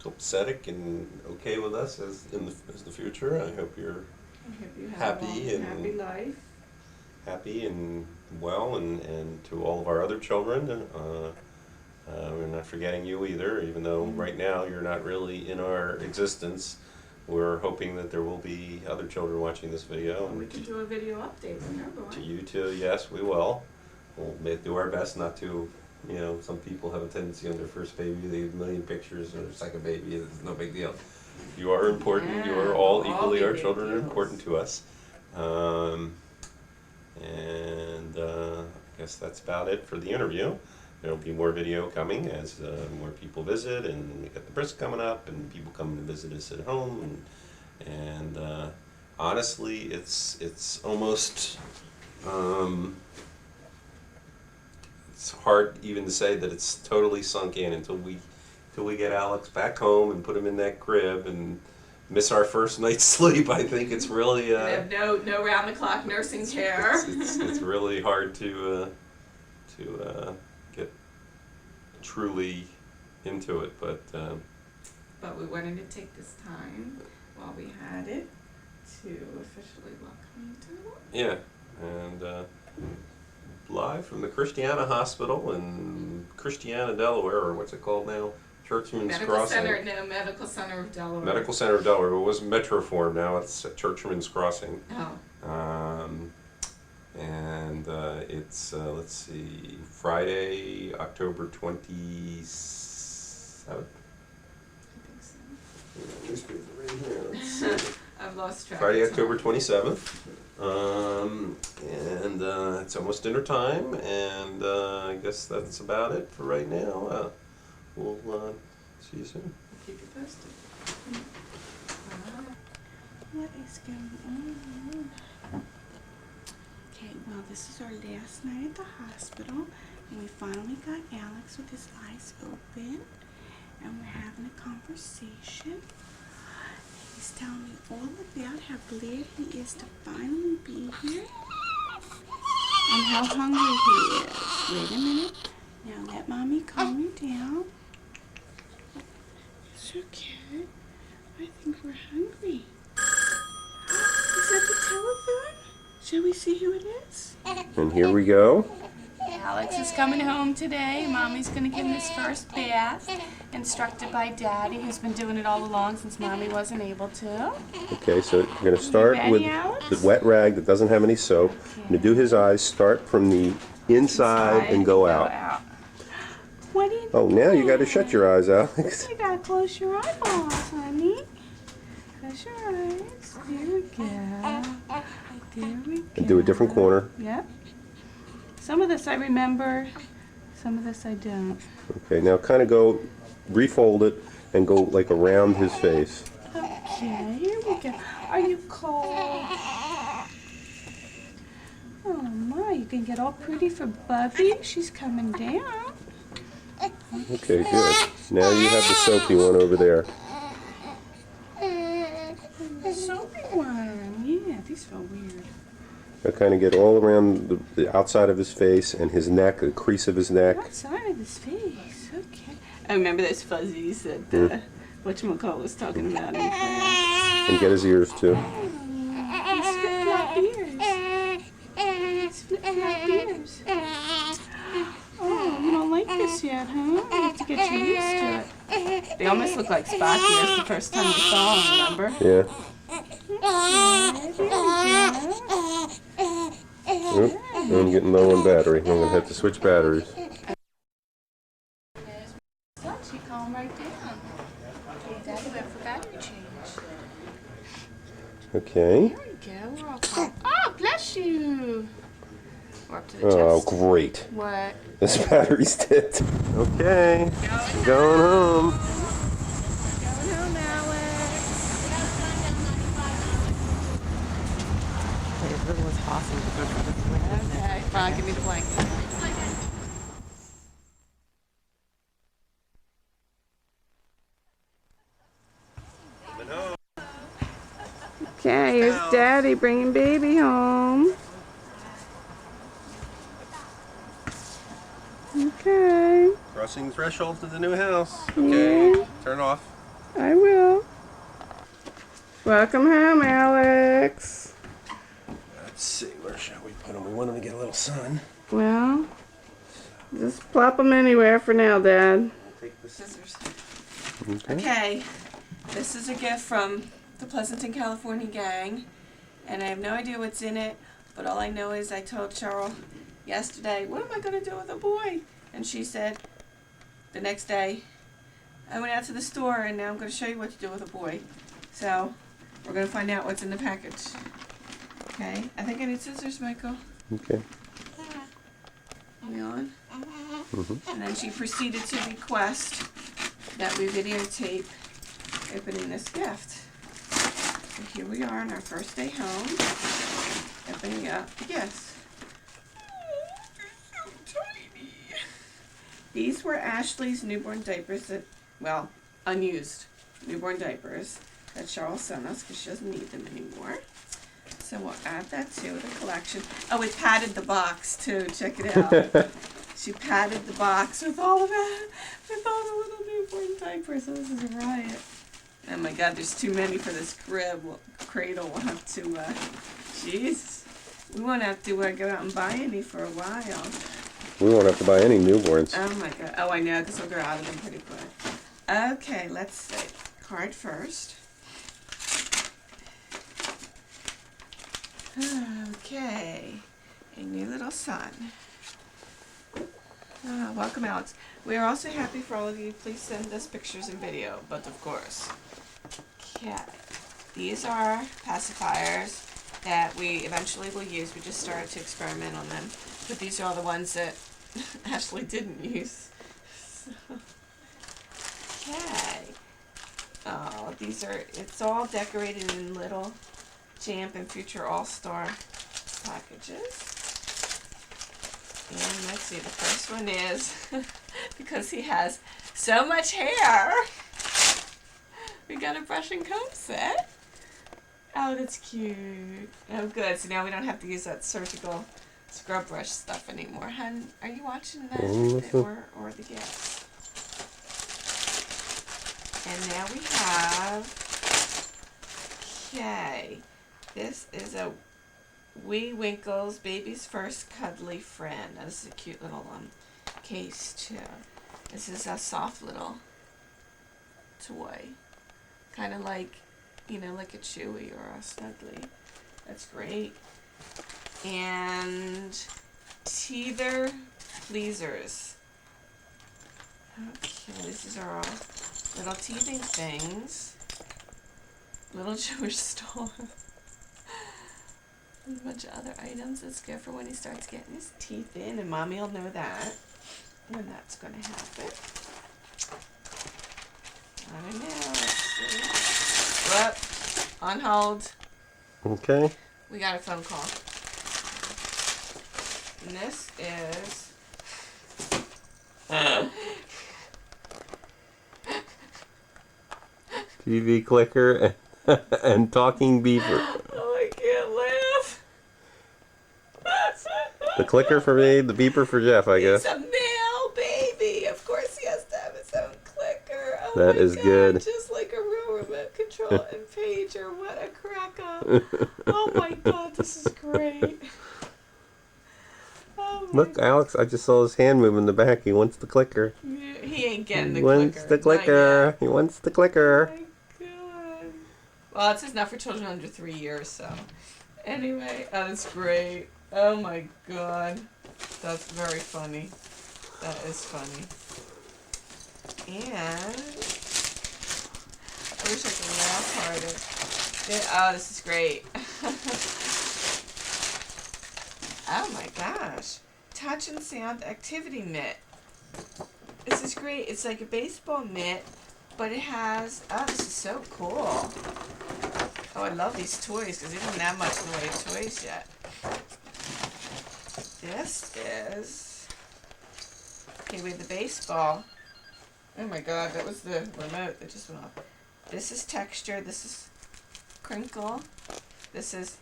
copacetic and okay with us as the future. I hope you're I hope you have happy a and happy life. happy and well, and to all of our other children. We're not forgetting you either, even though right now you're not really in our existence. We're hoping that there will be other children watching this video. We can do a video update when they're born. To you too, yes, we will. We'll do our best not to, some people have a tendency on their first baby, they have a million pictures, or their second baby, it's no big deal. You are important, Yeah, you are all equally, our big children are deals. important to us. I guess that's about it for the interview. There'll be more video coming as more people visit, and we got the BRIS coming up, and people coming to visit us at home, and honestly, it's almost it's hard even to say that it's totally sunk in until we get Alex back home and put him in that crib and miss our first night's sleep. I think it's really We have no round the clock nursing care. it's really hard to get truly into it, but we wanted to take this time while we had it to officially welcome you to the world. yeah, and live from the Christiana Hospital in Christiana, Delaware, or what's it called now? Churchman's Crossing. Medical Center of Delaware. Medical Center of Delaware. It was Metroform, now it's Churchman's Crossing. Oh. And it's, let's see, Friday, October 27th. I think so. Newspaper right here. Let's see. I've lost track. Friday, of time. October 27th. And it's almost dinner time, and I guess that's about it for right now. We'll see you soon. Keep you posted. What is going on? Okay, well, this is our last night at the hospital, and we finally got Alex with his eyes open, and we're having a conversation. He's telling me all about how glad he is to finally be here, and how hungry he is. Wait a minute. Now let Mommy calm you down. It's okay. I think we're hungry. Is that the telephone? Shall we see who it is? And here we go. Alex is coming home today. Mommy's going to give him his first bath, instructed by Daddy, who's been doing it all along since Mommy wasn't able to. Okay, so you're going to start with the wet rag that doesn't have any soap. You're going to do his eyes, start from the inside and go out. What do you Oh, now you got to shut your eyes, Alex. You got to close your eyeballs, honey. Close your eyes. There we go. There we go. And do a different corner. Yep. Some of this I remember, some of this I don't. Okay, now kind of go, refold it, and go like around his face. Okay, here we go. Are you cold? Oh my, you can get all pretty for Bubbie. She's coming down. Okay, good. Now you have the soapy one over there. The soapy one. Yeah, these feel weird. Now kind of get all around the outside of his face and his neck, the crease of his neck. Outside of his face. Okay. I remember those fuzzies that whatchamacallit was talking about in class. And get his ears too. He's flip-flop ears. He's flip-flop ears. Oh, you don't like this yet, huh? You have to get you used to it. They almost look like Sparky as the first time you saw them, remember? Yeah. Oop, I'm getting low on battery. I'm gonna have to switch batteries. She calmed right down. Daddy went for battery change. Okay. There we go. We're all calm. Oh, bless you. We're up to the Oh, chest. great. What? This battery's dead. Okay. Going home. Going home, Alex. As little as possible to go for the swim. Okay. Fine, give me the blanket. Okay, here's Daddy bringing baby home. Okay. Crossing threshold to the new house. Okay. Yeah. Turn off. I will. Welcome home, Alex. Let's see, where shall we put him? We want him to get a little sun. Well, just plop them anywhere for now, Dad. Take the scissors. Okay, this is a gift from the Pleasanton, California gang, and I have no idea what's in it, but all I know is I told Cheryl yesterday, what am I going to do with a boy? And she said, the next day, I went out to the store and now I'm going to show you what to do with a boy. So, we're going to find out what's in the package. Okay, I think I need scissors, Michael. Okay. Are we on? Mm-hmm. And then she proceeded to request that we videotape opening this gift. So here we are on our first day home, opening up the gifts. Oh, so tiny. These were Ashley's newborn diapers that, well, unused newborn diapers that Cheryl sent us because she doesn't need them anymore. So we'll add that to the collection. Oh, we padded the box too. Check it out. She padded the box with all of that, with all the little newborn diapers. So this is a riot. Oh my God, there's too many for this cradle. We'll have to, jeez. We won't have to go out and buy any for a while. We won't have to buy any newborns. Oh my God. Oh, I know, because we'll grow out of them pretty quick. Okay, let's see. Card first. Okay, a new little son. Welcome, Alex. We are also happy for all of you. Please send us pictures and video, but of course. Okay, these are pacifiers that we eventually will use. We just started to experiment on them, but these are all the ones that Ashley didn't use. So, okay. Oh, these are, it's all decorated in little Champ and Future All-Star packages. And let's see, the first one is, because he has so much hair, we got a brush and comb set. Oh, that's cute. Oh, good. So now we don't have to use that surgical scrub brush stuff anymore. Hun, are you watching that? Or the gifts? And now we have, okay, this is a Wee Winkle's Baby's First Cuddly Friend. This is a cute little case too. This is a soft little toy. Kind of like, you know, like a Chewy or a Snuggly. That's great. And Teether Pleasers. Okay, these are all little teething things. Little Jewish store. And a bunch of other items. That's good for when he starts getting his teeth in, and Mommy will know that when that's going to happen. I don't know. Let's see. Whoop. On hold. Okay. We got a phone call. And this is... TV clicker and talking beaver. Oh, I can't laugh. The clicker for me, the beeper for Jeff, I guess. It's a male baby. Of course he has to have his own clicker. That is good. Just like a real remote control and pager. What a crack up. Oh my god, this is great. Oh my Look, Alex, I just saw his hand move in the back. He wants the clicker. He ain't getting the He wants the clicker. He wants the clicker. Oh my god. Well, it says not for children under 3 years, so. Anyway, that's great. Oh my god. That's very funny. That is funny. And I wish I could laugh harder. Oh, this is great. Oh my gosh. Touch and sound activity mitt. This is great. It's like a baseball mitt, but it has, oh, this is so cool. Oh, I love these toys because they don't have much in the way of toys yet. This is, okay, we have the baseball. Oh my god, that was the remote that just went off. This is texture, this is crinkle, this is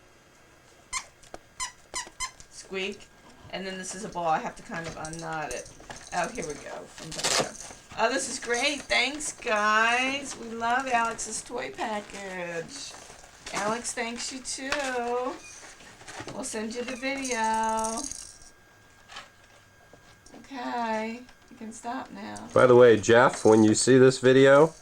squeak, and then this is a ball. I have to kind of unknot it. Oh, here we go. From ZADA. Oh, this is great. Thanks, guys. We love Alex's toy package. Alex, thanks you too. We'll send you the video. Okay, you can stop now. By the way, Jeff, when you see this video,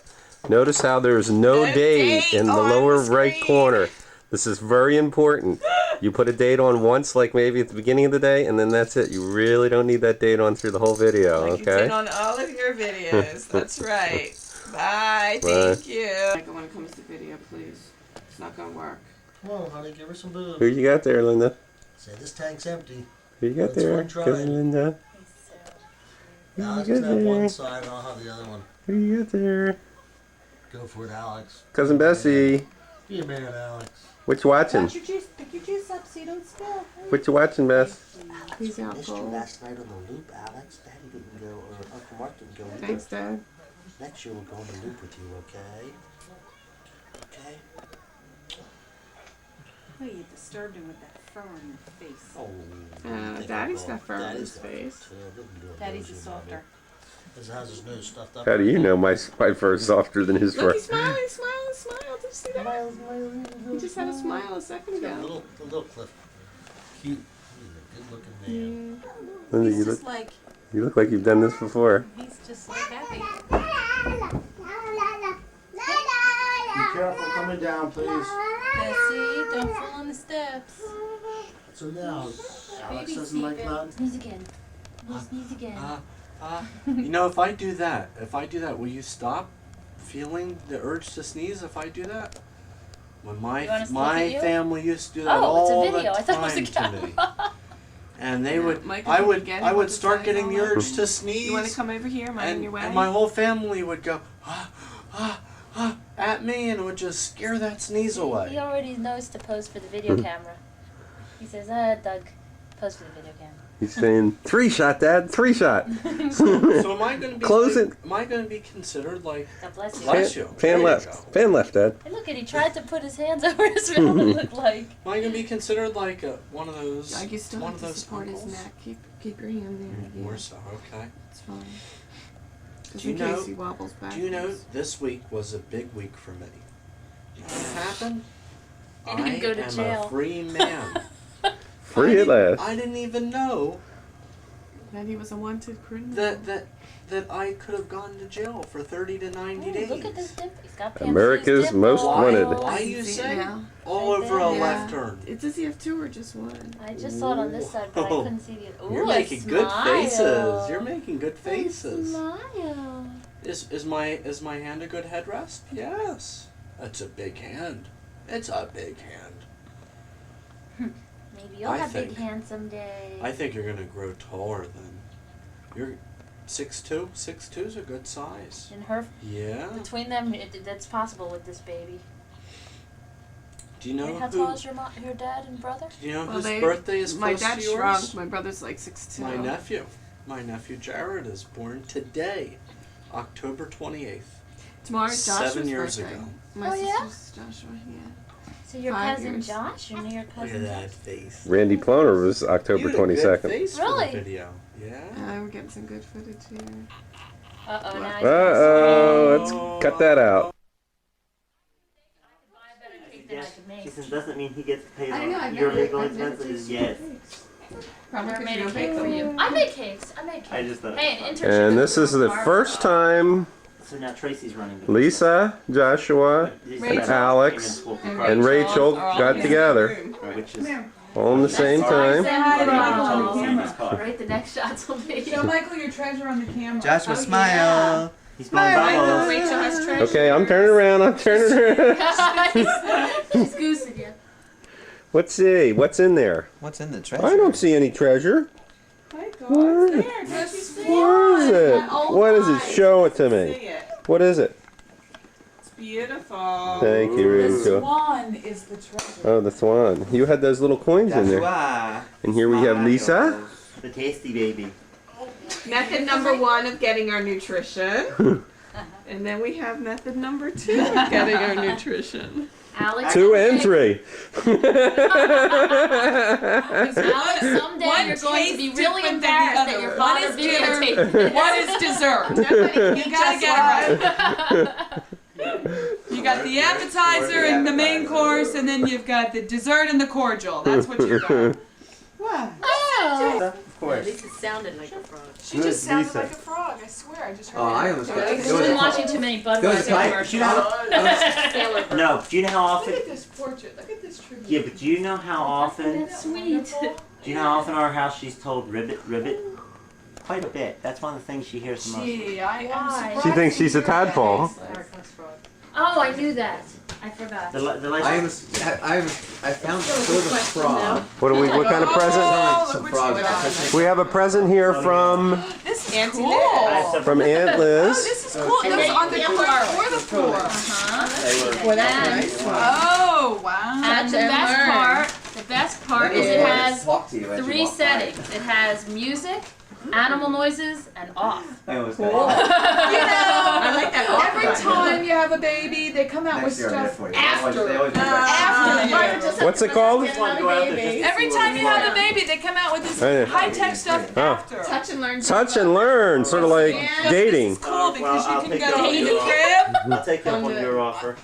notice how there's no date in the lower right corner. This is very important. You put a date on once, like maybe at the beginning of the day, and then that's it. You really don't need that date on through the whole video, Like you okay? did on all of your videos. That's right. Bye. Thank you. When it comes to video, please. It's not going to work. Come on, honey, give her some boob. Who you got there, Linda? Say this tank's empty. Who you got Let's there? one try. Cousin Linda. Alex you can got have one there? side and I'll have the other one. Who you got there? Go for it, Alex. Cousin Bessie. Be a man, Alex. What you watching? Pick your juice up so you don't spill. What you watching, Bess? He's out Missed you cold. last night on the loop, Alex. Daddy didn't go, or Uncle Mark didn't go either. Thanks, Dad. Next year we'll go on the loop with you, okay? Okay? Oh, you disturbed him with that fur on your face. Oh, Daddy's got fur on his face. Daddy's a softer. Has his nose stuffed up. How do you know my fur is softer than his fur? Look, he's smiling, smiling, smiling. Did you see that? He just had a smile a second He's got a ago. little cliff. Cute. He's a good looking man. Linda, He's you just look, like, you look like you've done this before. he's just like happy. Be careful coming down, please. Bessie, don't fall on the steps. So now, Alex Baby doesn't like sleeping. that? Sneeze again. No, sneeze again. You know, if I do that, will you stop feeling the urge to sneeze if I do that? When You wanna see the my video? family used to do that Oh, it's a all video. the I thought it was a time to me. And they would, Mike, I if you would, get I him, would put the start sign getting the on. urge to sneeze. You want to come over here? Am I in your way? And my whole family would go at me, and it would just scare that sneeze He away. already knows to pose for the video camera. He says, Doug, pose for the video camera. He's saying, 3-shot, Dad, 3-shot. So am I going to be? Close like, it. Am I going to be considered like? God bless you. Bless you. Fan There you left. go. Fan left, Dad. Hey, look at he tried to put his hands over his mouth. It looked like. Am I going to be considered like one of those? Doug, you still one have of to those support his uncles? neck. Keep your hand there. More Yeah, so, okay. it's fine. Just Do you in know? case he wobbles back. Do you know this week was a big week for me? You know what happened? He didn't go to I jail. am a free man. Free at last. I didn't even know That he was a wanted criminal. that I could have gone to jail for 30 to 90 days. Look at this dimple. He's got Pam America's Sue's most dimple. wanted. Why I you see it say? now. All Right over a there. left turn. Does he have two or just one? I just saw it on this side, but I couldn't see the. Ooh, You're a making good smile. faces. You're making good A faces. smile. Is my hand a good headrest? Yes. It's a big hand. It's a big hand. Maybe you'll I have big think- hands someday. I think you're gonna grow taller than you're 6'2". 6'2" is a good size. And her, Yeah. between them, that's possible with this baby. Do you know How who? tall is your dad and brother? Do you know Well, whose they- birthday is My close dad to yours? shrunk. My brother's like 6'2". My nephew. My nephew Jared is born today, October 28th. Tomorrow's Joshua's 7 years birthday. ago. My Oh, yeah? sister's Joshua, yeah. So your 5 cousin years. Josh, your near Look cousin at that Josh? face. Randy Ploner was October You had a good 22nd. face Really? for the video. Yeah. We're getting some good footage here. Uh-oh, now Uh-oh, let's cut that out. She says, doesn't mean he gets paid I know, I've on your never- legal I've never expenses. tasted Yes. Probably Never 'cause made you a don't cake bake for them. you. I make cakes. I make cakes. I just thought. Hey, an internship. And this is the first time So now Tracy's running. the- Lisa, Joshua, and Rachel. Alex, and Rachel got together Which is. all in the same time. Say hi to Michael on the Oh. camera. Right, the next shots will be. Show Michael your treasure on the camera. Joshua, smile. He's blowing Michael, bubbles. Rachel has treasure. Okay, I'm turning around. She's goosing you. Let's see, what's in there? What's in the treasure? I don't see any treasure. Michael, Where- it's there. Don't you see Where is it? My old What is it? eyes. Show it to See me. it. What is it? It's beautiful. Thank you, The Rachel. swan is the treasure. Oh, the swan. You had those little coins in there. Joshua. And here we have Lisa. The tasty baby. Method number 1 of getting our nutrition. And then we have method number 2 of getting our nutrition. Alex. 2 and 3. Alex, someday One you're going to be tastes really different than the embarrassed that other. your One father is dinner, videotaped this. What is dessert? You gotta get it right. You got the appetizer and the main course, and then you've got the dessert and the cordial. That's what you got. What? Of course. Lisa sounded like a frog. She just sounded like a frog. I swear. I just heard. Oh, I almost got She's been watching too many Budweiser Do you know commercials. how, no, do you know how often? Look at this portrait. Look at this tribute. Yeah, but do you know how often? That's sweet. Do you know how often in our house she's told ribbit, ribbit? Quite a bit. That's one of the things she hears the most. Gee, I am Why? surprised. She thinks she's a to hear that. tadpole. Oh, I knew that. I forgot. The I found sort of frog. What kind of present? Oh, Some look frogs. what you got. We have a present here from This is cool. Aunt Oh, Liz. this is cool. And Those then on the you floor have or the floor. Well, that's Oh, wow. And the best part is it has Talk to you as you 3 walk by. settings. It has music, animal noises, and off. I always You know, I like that. Every time you have a baby, they come out with Next year I'll get it stuff for you. after. After. What's it called? Every time you have a baby, they come out with this I know. high-tech stuff Oh. after. Touch and learn. Touch and learn, sort of like dating. It's cool because I'll you can take go that in the one. crib, I'll take that one your offer.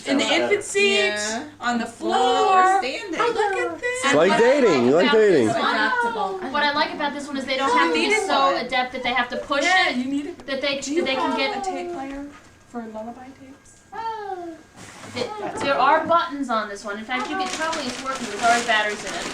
in the infant seat, on the floor. Standing. Oh, look at this. It's like dating. You like dating. What I like about this one is they don't have to be so adept that they have to push Yeah, it, you need it. that they Do you can have get. a tape player for lullaby tapes? There are buttons on this one. In fact, you can probably it's working. There's already batteries in it.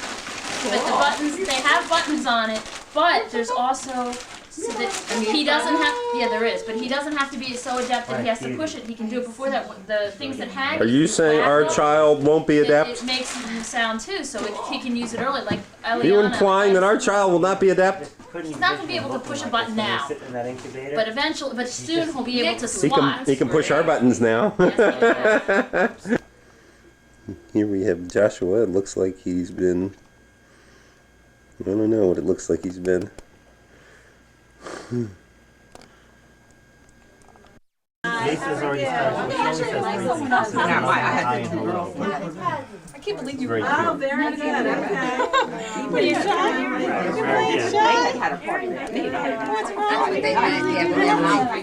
But the buttons, they have buttons on it. But there's also so that he doesn't have. Yeah, there is. But he doesn't have to be so adept that he has to push it. He can do it before that. The things that hang. Are you saying our child won't be adept? It makes sound too, so he can use it early. Like Eliana. Are you implying that our child will not be adept? He's not gonna be able to push a button now. Sit in that incubator. But eventually, but soon he'll be able to He slot. can push our buttons now. Here we have Joshua. It looks like he's been. I don't know what it looks like he's been. Lisa's already started. I can't believe you. Very Oh, very good. Okay. What are you trying?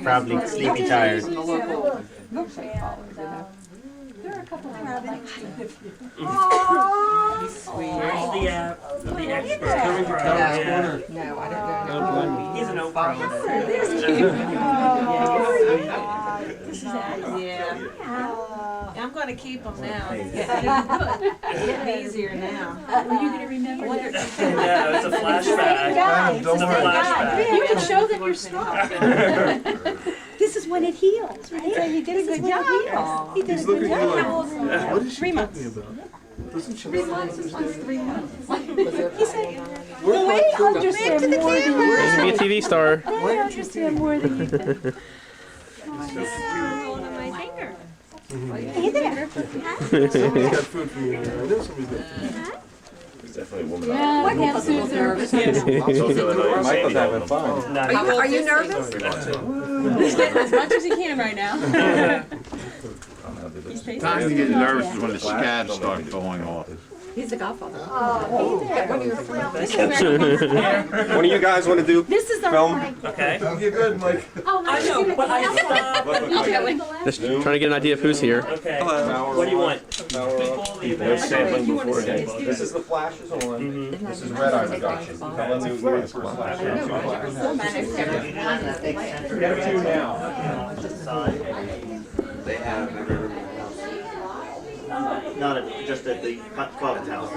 Probably sleepy tired. The expert. No, I don't know. He's an open. Yeah. I'm going to keep them now. It's getting easier now. Are you going to remember that? Yeah, it's a flashback. It's a flashback. You can show them your stuff. This is when it heals, right? So you did a good job. He did a good job. How old are you? What is she 3 months. talking about? Doesn't she 3 months. This one's 3 months. He said, Well, they understand more than you do. Be a TV star. They understand more than you do. Hey there. Somebody's got food for you. I know somebody's got food. There's definitely a woman Yeah, out what else is there? Michael's having fun. Are you nervous? He's getting as much as he can right now. Time to get nervous is when the scabs start going off. He's the godfather. Oh, hey there. One of your friends. One of you guys want to do This is our film? flag. Okay. You're good, Mike. Oh, I know, but I stopped. Just trying to get an idea of who's here. Okay. What do you want? They're sampling beforehand. This is the flashes on. This is red eye reduction. Now let me do the first flash. We have two now. They have not at, just at the club house.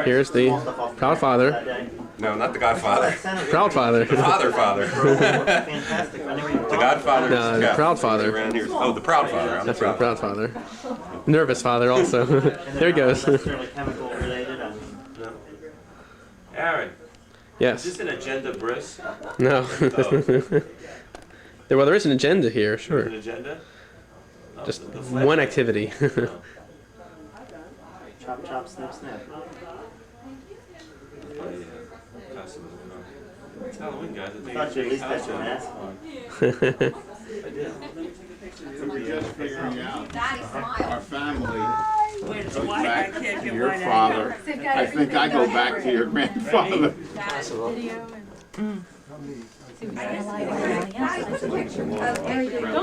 Here's the proud father. No, not the Godfather. Proud father. The father. The Godfather. No, the proud father. Around here. Oh, the proud father. That's right, proud father. Nervous father also. There he goes. Aaron. Yes. Is this an agenda, BRIS? No. Well, there is an agenda here, sure. An agenda? No, Just the one activity. Chop, chop, snip, snip. It's Halloween, guys. I thought you at least had your mask on. I did. We were just figuring out our family Wait, goes why? I back can't to get your one father. out. I think I go back to your grandfather. Don't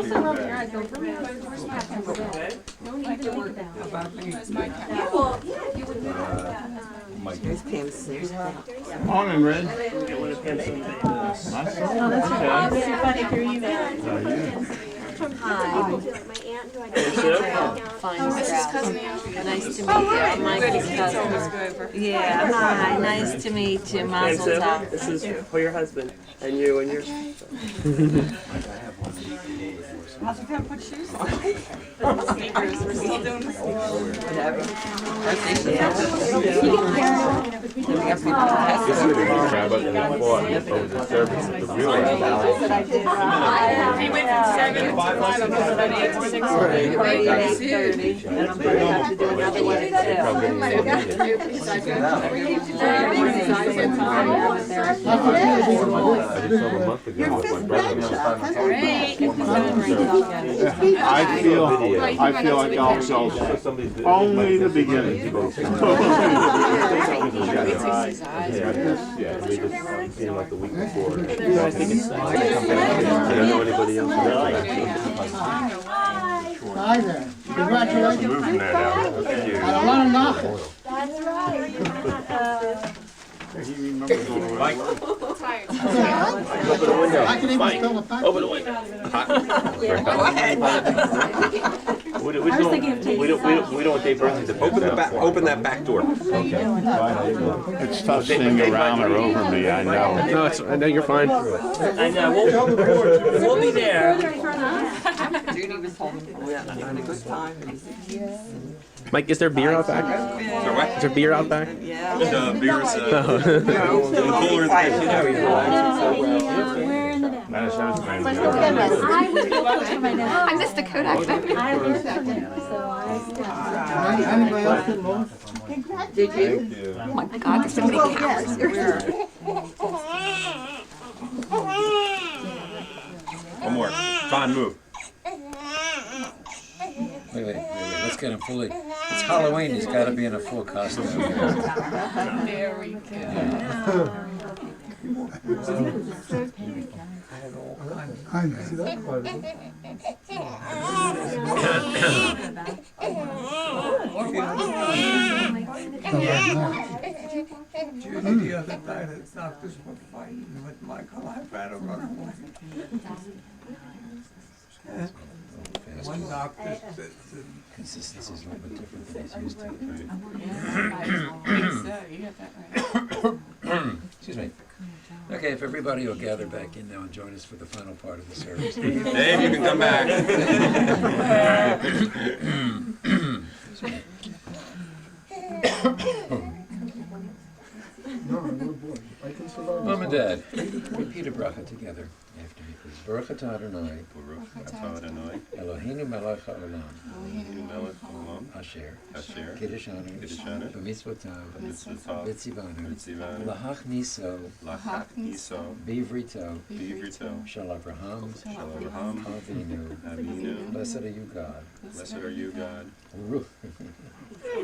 sit over your eyes. Don't even think about it. Here's Pam Sue. Morning, Red. Oh, that's too funny for you. Hi. Fine, Mrs. Cousin Andrea. Nice to meet you. I'm Michael's cousin. Yeah, hi. Nice to meet you. Mazel tov. This is for your husband and you and your. How's it feel to put shoes on? Sneakers. We're still doing the sneakers. Whatever. He went from 7 to 5 o'clock, about 8 to 6. Right, 8:30. And I'm going to have to do another one at 2. I feel like I'll sell only the beginning. Yeah, we just seen like the week before. I think it's I don't know anybody else. Hi there. Congratulations. Moving there now. I don't want to knock it. That's right. Mike. Open the window. I can even spell it back. Open the window. We don't want Dave Bernstein to open that back door. It's tough seeing around or over me, I know. No, I know you're fine. I know. We'll be there. Judy was holding having a good time. Mike, is there beer out back? Is there beer out back? Yeah. The beer is Oh. cooler than I missed the Kodak. I worked for him, so Anybody else get lost? Did you? Oh my God, there's so many cameras here. One more. Fine, move. Wait, let's get him fully. It's Halloween, he's got to be in a full costume. Very good. I see that part of it. Judy, the other night at doctors were fighting with Michael. I had to run away. One doctor said Consistency is a little bit different than he's used to. Excuse me. Okay, if everybody will gather back in now and join us for the final part of the service. Dave, you can come back. Mom and Dad, repeat a bracha together after me, please. Baruch atah Adonai, Baruch atah Adonai, Eloheinu Elohinu melech haolam. Elohinu melech haolam. Asher. Asher. Kiddushanu. Kiddushanu. B'mitzvotav. B'mitzvotav. B'tzivanu. B'tzivanu. Lahachniso. Lahachniso. Bivrito. Bivrito. Shal Abraham. Shal Abraham. Avinu. Avinu. Blessed are you, God. Blessed are you, God.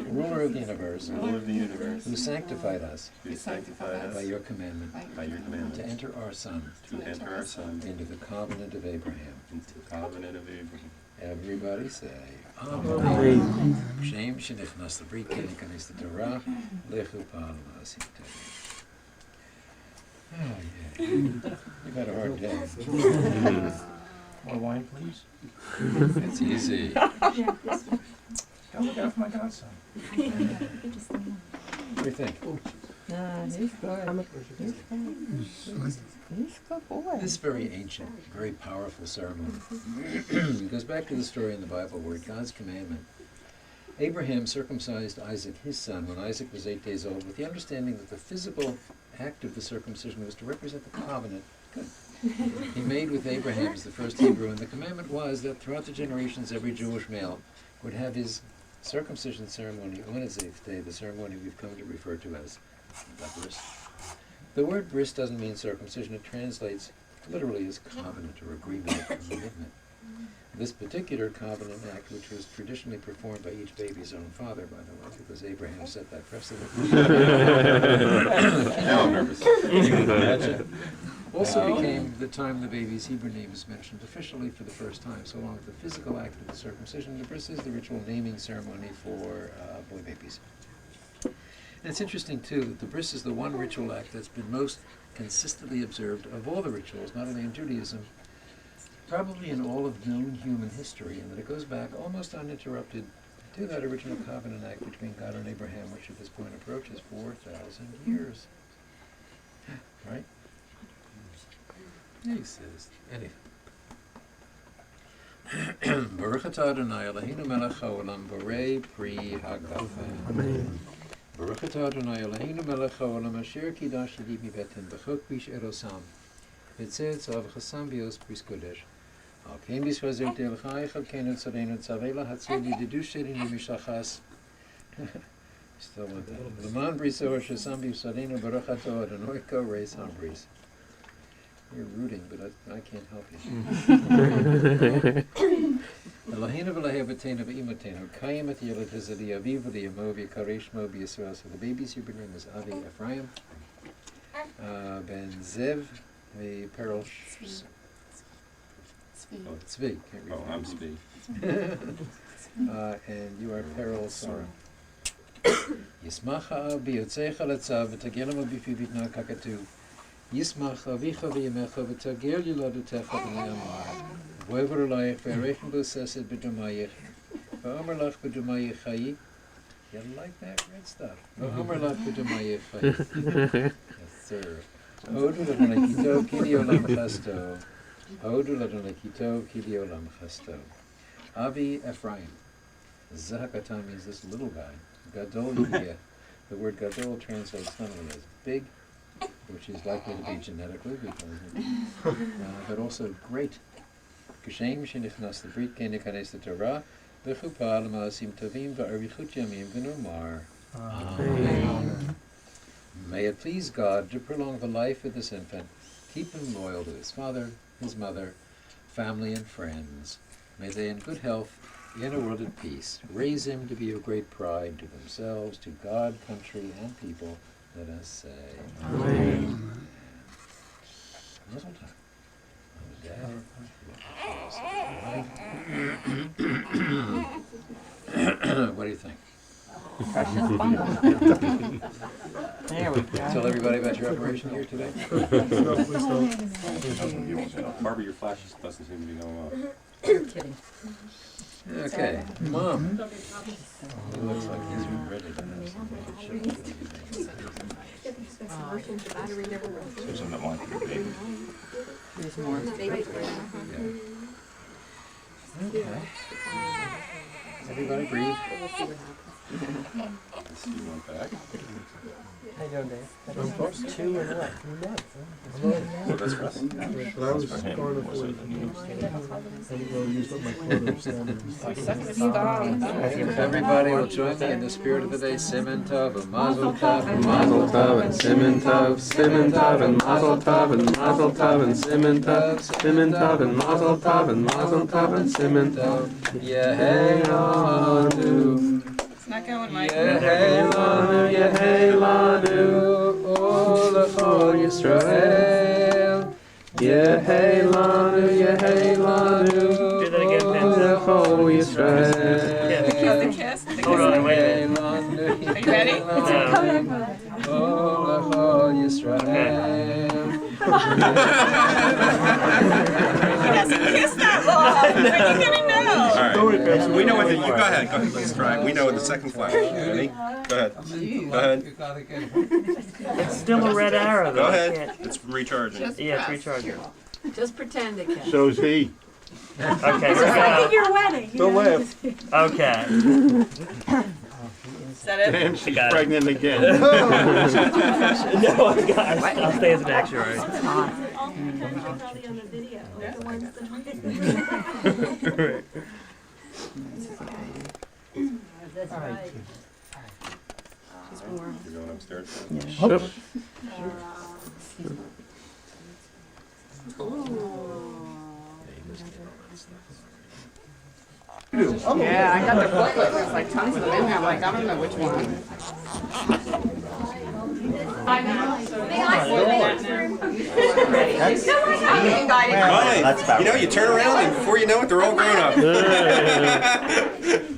Ruler of the universe. Ruler of the universe. Who sanctified us. Who sanctified us. By your commandment. By your commandment. To enter our son. To enter our son. Into the covenant of Abraham. Into the covenant of Abraham. Everybody say, Amen. Shem shenichnas the brit ken ikanis the Torah lechu pa'al ma'asim tov. Oh yeah, you've had a hard day. More wine, please. It's easy. Come look out for my godson. What do you think? He's good. He's a good boy. This very ancient, very powerful ceremony. It goes back to the story in the Bible where God's commandment. Abraham circumcised Isaac, his son, when Isaac was 8 days old, with the understanding that the physical act of the circumcision was to represent the covenant he made with Abraham as the first Hebrew, and the commandment was that throughout the generations every Jewish male would have his circumcision ceremony on his 8th day, the ceremony we've come to refer to as the bris. The word bris doesn't mean circumcision, it translates literally as covenant or agreement or commitment. This particular covenant act, which was traditionally performed by each baby's own father, by the way, because Abraham set that precedent. Now I'm nervous. You can imagine. Also became the time the baby's Hebrew name is mentioned officially for the first time. So along with the physical act of the circumcision, the bris is the ritual naming ceremony for boy babies. And it's interesting too that the bris is the one ritual act that's been most consistently observed of all the rituals, not only in Judaism, probably in all of known human history, and that it goes back almost uninterrupted to that original covenant act between God and Abraham, which at this point approaches 4,000 years. Right? He says, anyway. Baruch atah Adonai Eloheinu melech haolam borei pri hagafen. Amen. Baruch atah Adonai Eloheinu melech haolam asher kidash li mibetin b'chok bish erosam v'tzeh tzav chasam bios bris kodesh al kein b'shvazer tel chayich al kein tzarenu tzavela hatzeli dedusheri nimishachas still with that. L'man briso shasam b'yisarenu baruch atah Adonai ko reis ha-bris. You're rooting, but I can't help you. Eloheinu v'lehi avatenu v'imotenu kayim et yeled hazadi aviv v'liyamo v'yikaresh mo b'Yisrael. So the baby's Hebrew name is Avi Ephraim ben Zev v'Perel Tzvi. Can't read. Oh, I'm Tzvi. And you are Perel Sora. Yismach ha'av b'yotzecha letzav v'tagenu b'fi b'tna kakatuv. Yismach avicha v'yemecha v'tagel yiladotecha b'nei amar v'over alayich v'erechen b'sesed b'dumayich v'omer lach b'dumayich chayi. You like that red stuff? V'omer lach b'dumayich chayi. Yes, sir. Hodu l'adonai kili olam chasto. Hodu l'adonai kili olam chasto. Avi Ephraim. Zahakatan means this little guy. Gadol yihiyeh. The word gadol translates not only as big, which is likely to be genetically, because but also great. Kashem shenichnas lebrit ken nikanes Torah v'chupa l'ma'asim tovim v'arichut yamim v'nomar. Amen. May it please God to prolong the life of this infant, keep him loyal to his father, his mother, family, and friends. May they in good health, in a world at peace, raise him to be of great pride to themselves, to God, country, and people. Let us say, Amen. Mazel tov. What do you think? There we go. Tell everybody about your operation here today. Barbara, your flash doesn't seem to be going off. You're kidding. Okay, Mom. It looks like he's ready to have something. There's another one for your baby. There's more. Okay. Everybody breathe. How you doing, Dave? I'm fine. 2 and what? 3 months. But I was going to use up my quota If everybody will join me in the spirit of the day, Simon Tov and Mazel Tov and Mazel Tov and Simon Tov, Simon Tov and Mazel Tov and Mazel Tov and Simon Tov, Simon Tov and Mazel Tov and Mazel Tov and Simon Tov. Yeheilanu. It's not going, Mike. Yeheilanu, Yeheilanu, Olachol Yisrael. Yeheilanu, Yeheilanu, Olachol Yisrael. The kiss. Hold on, wait. Are you ready? Olachol Yisrael. He hasn't kissed that long. When are you gonna know? All right. We know what the. You go ahead. Go ahead. Let's try. We know what the second flash. Ready? Go ahead. Go ahead. It's still a red arrow, though. Go ahead. It's recharging. Yeah, it's recharging. Just pretend it can. So's he. Okay, It's here we just like go. at your wedding. Don't laugh. Okay. Is that it? Damn, she's pregnant again. No, I'll stay as an actuary. Probably on the video. The ones that That's right. She's warm. You're going upstairs? Sure. Yeah, I got the booklet. There's like tons of them in there. I'm like, I don't know which one. I know. You know, you turn around and before you know it, they're all grown up.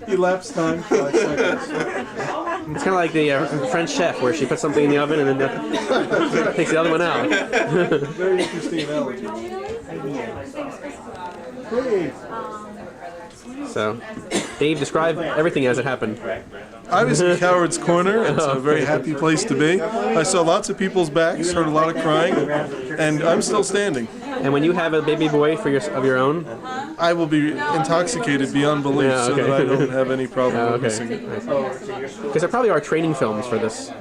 Elapsed time, 5 seconds. It's kind of like the French chef where she puts something in the oven and then takes the other one out. Very interesting analogy. Hey. So, Dave, describe everything as it happened. I was in Coward's Corner. It's a very happy place to be. I saw lots of people's backs, heard a lot of crying, and I'm still standing. And when you have a baby boy of your own, I will be intoxicated beyond belief, so that I don't have any problem with missing it. Because there probably are training films for this.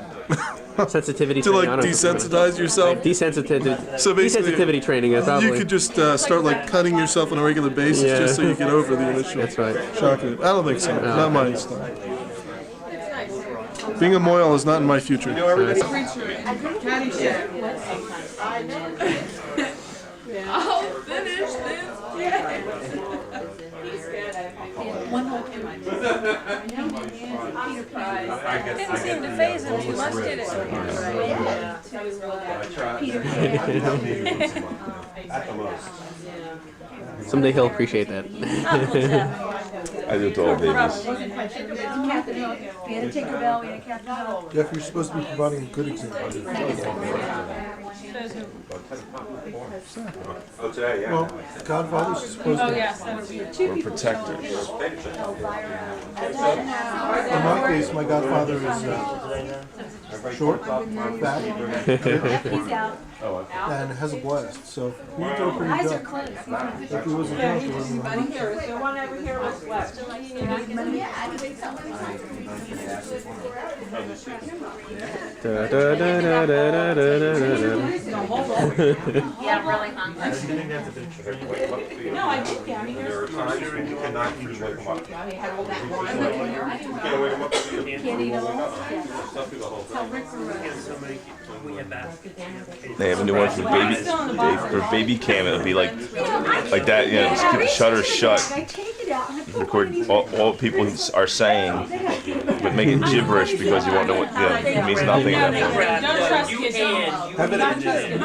Sensitivity To training. like desensitize yourself. Desensitivity. So basically, desensitivity training is probably. you could just start like cutting yourself on a regular basis just so you get over the initial shock of it. I don't think so. Not my style. Being a moil is not in my future. I'll finish this. One whole didn't seem to phase him too much, did it? Someday he'll appreciate that. I do to all babies. We had to take a bell, we had to cap the bell. Jeff, you're supposed to be providing a good example. Oh, today, yeah. Well, Godfather's supposed to. We're protectors. In my case, my godfather is short, fat, and has a blast. So he did a pretty Eyes are good. closed. If he wasn't drunk, he wasn't Money here. Is there one over here what's left? Yeah, I'm really hungry. No, I did. Yeah, I mean, There are times when you cannot even wake them up. I had all that wine. You can't wake them up. Can't eat all. They have a new one for baby cam. It'll be like that. You know, just keep the shutters shut. You record all people are saying, but make it gibberish because you won't know what it means nothing at that point. Don't trust kids. I'm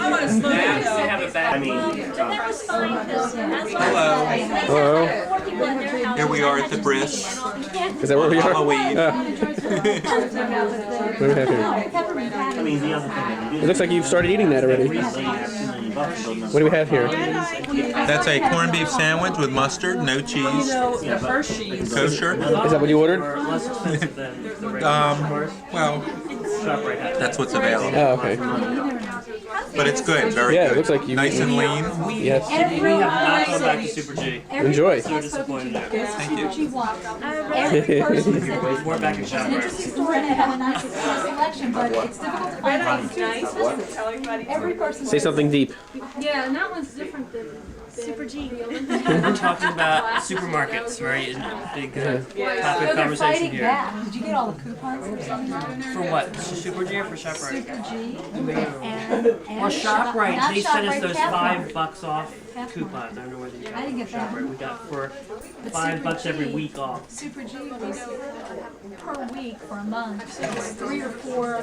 gonna slow down. I mean, Hello. Here we are at the BRIS. Is that where we are? Halloween. What do we have here? It looks like you've started eating that already. What do we have here? That's a corned beef sandwich with mustard, no cheese. The Hershey's. Kosher. Is that what you ordered? Well, that's what's available. Oh, okay. But it's good, very Yeah, good. it looks like you. Nice and lean. Yes. We have not gone back to Super G. Enjoy. So disappointed there. Thank you. Every person said We're back in it's an ShopRite. interesting store and they have a nice selection, but it's difficult to find. Every person. Say something deep. Yeah, and that one's different than Super G. We're talking about supermarkets, right? And big topic They're conversation fighting here. back. Did you get all the coupons or something? For what? Super G or for ShopRite? Super G and Well, ShopRite, not they sent us ShopRite, those Cathmart. $5 off coupons. I don't know whether you got I didn't get that. ShopRite. We got for But $5 Super every G- week off. Super G was per week for a month. It was 3 or 4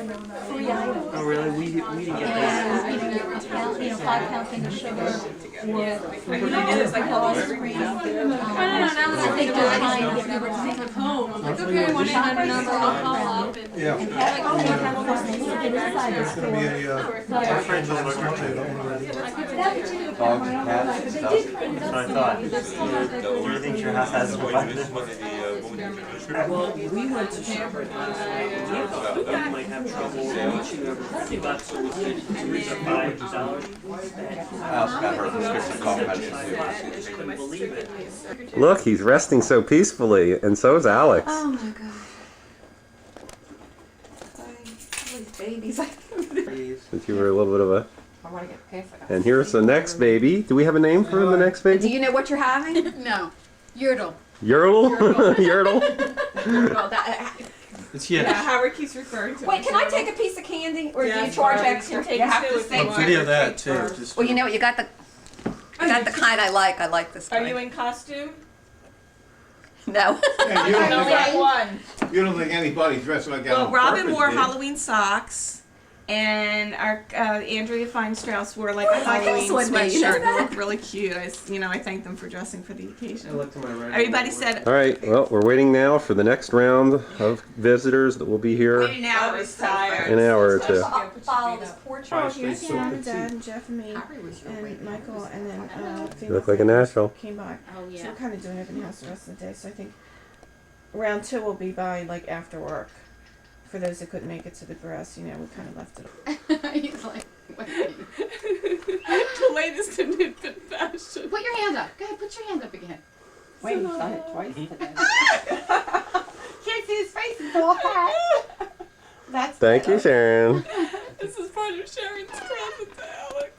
free items. Oh, really? We didn't get that. And, 5-pound thing of sugar. Or, Paws cream. I think they're trying to get rid of home. Like, okay, 1-800 number, I'll call up. Yeah. And have inside the It's gonna be store. a, But- our friends on the street. That particular part, I don't know, but they did clean it up. So I thought, do you think your house has a button? Well, we went to ShopRite last night. We thought that we might have trouble reaching over $50, so we said to reach $5. I also got her prescription cough medicine I just couldn't believe it. Look, he's resting so peacefully, and so is Alex. Oh my god. Babies. Since you were a little bit of a. I want to get past it. And here's the next baby. Do we have a name for the next Do baby? you know what you're having? No. Yurdle. Yertle? Yertle? Yurdle. It's Yeah, Howard keeps referring to it. Wait, can I take a piece of candy, or do you Yes, charge Barbie, extra? you can take You have two to if say. you want. video that too. Just Well, you know what? You got the kind I like. I like this Are kind. you in costume? No. Yeah, you I only don't have think- one. You don't think anybody's dressed like that Well, on Robin purpose, wore do you? Halloween socks, and our Andrea Feinstrauss wore like a Oh, Halloween this one, baby. You know sweatshirt. It that? looked really cute. I thanked them for dressing for the occasion. look to my right. Everybody said All right, well, we're waiting now for the next round of visitors that will be here an hour is tired. in an hour or two. Follow this porch. Oh, here's Dad and Dad and Jeff and me and Michael, and then You look like a Nashville. came by. Oh, So yeah. we're kind of doing everything else the rest of the day. So I think round 2 will be by like after work. For those that couldn't make it to the BRIS, you know, we kind of left it. He's like, wait. The latest in infant fashion. Put your hand up. Go ahead, put your hand up again. Wait, he's done it twice today. Can't see his face. It's all hot. That's Thank you, Sharon. This is part of Sharon's present to Alex.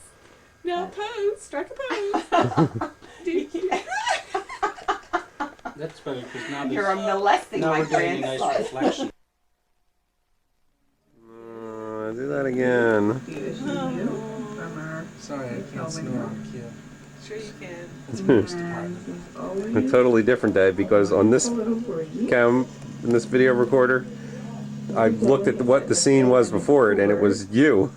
Now pose. Strike a pose. That's better because now You're molesting my grandson. reflection. Do that again. Sorry, I can't snore. Sure you can. A totally different day because on this in this video recorder, I looked at what the scene was before it, and it was you.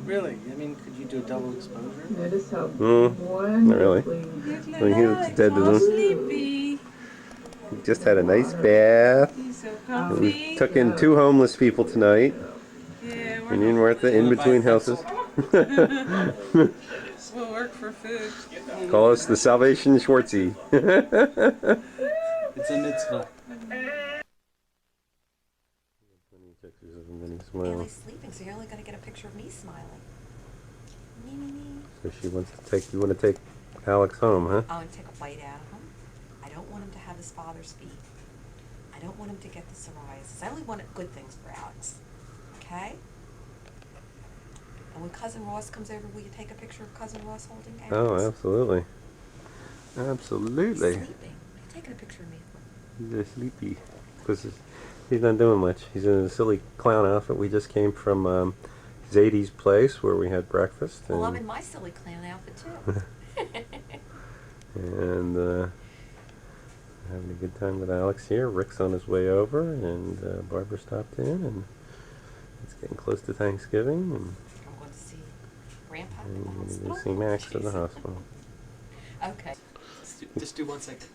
Really? I mean, could you do a double exposure? Not really. I mean, he looks dead to them. Sleepy. He just had a nice bath. He's so And comfy. we took in 2 homeless people tonight. Yeah, And you and Martha in between houses. we'll work for food. Call us the Salvation Schwartzy. It's a mitzvah. Ellie's sleeping, so you're only going to get a picture of me smiling. Me, me, me. So she wants to take. You want to take Alex home, huh? I want to take a bite out of him. I don't want him to have his father's feet. I don't want him to get the psoriasis. I only want good things for Alex. Okay? And when Cousin Ross comes over, will you take a picture of Cousin Ross holding Alex? Oh, absolutely. Absolutely. He's sleeping. You're taking a picture of me. He's sleepy because he's not doing much. He's in a silly clown outfit. We just came from Zadie's place where we had breakfast. Well, I'm and- in my silly clown outfit too. and having a good time with Alex here. Rick's on his way over, and Barbara stopped in, and it's getting close to Thanksgiving, and I'm going to see Grandpa and at the we're going to hospital. see Max at the hospital. Okay. Just do 1 second.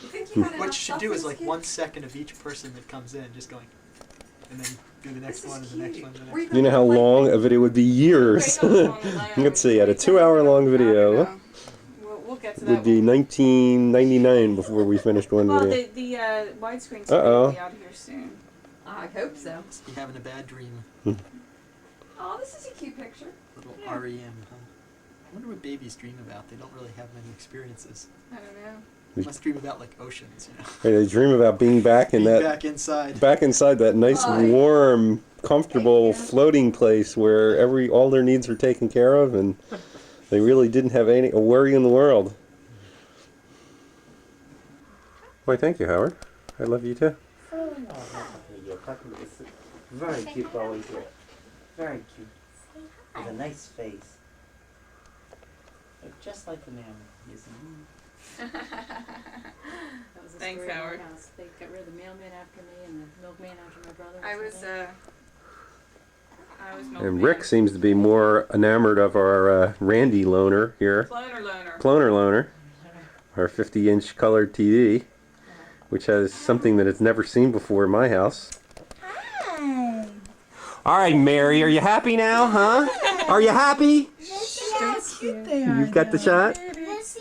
You think you got What enough you should do is like selfies, 1 second of each person that comes in, just going, and then do the next one and the next one and the next one. You know how long a video would be? Years. Let's see, at a 2-hour-long video, We'll get to that. would be 1999 before we finished one Well, video. the widescreen Uh-oh. will be out here soon. I hope so. Must be having a bad dream. Oh, this is a cute picture. Little REM, huh? I wonder what babies dream about. They don't really have many experiences. I don't know. They must dream about like oceans, you know. Hey, they dream about being back in Being that back inside. back inside that nice, warm, comfortable floating place where all their needs are taken care of, and they really didn't have a worry in the world. Why, thank you, Howard. I love you too. Very cute boy here. Very cute. With a nice face. Look just like the mailman, isn't he? That was a Thanks, story in my Howard. house. They got rid of the mailman after me and the milkman after my brother. I was And Rick seems to be more enamored of our Randy loaner here. Ploener. Ploener loaner. Our 50-inch colored TV, which has something that it's never seen before in my house. Hi. All right, Mary, are you happy now, huh? Are you happy? How cute they are. You've got the shot? Yes.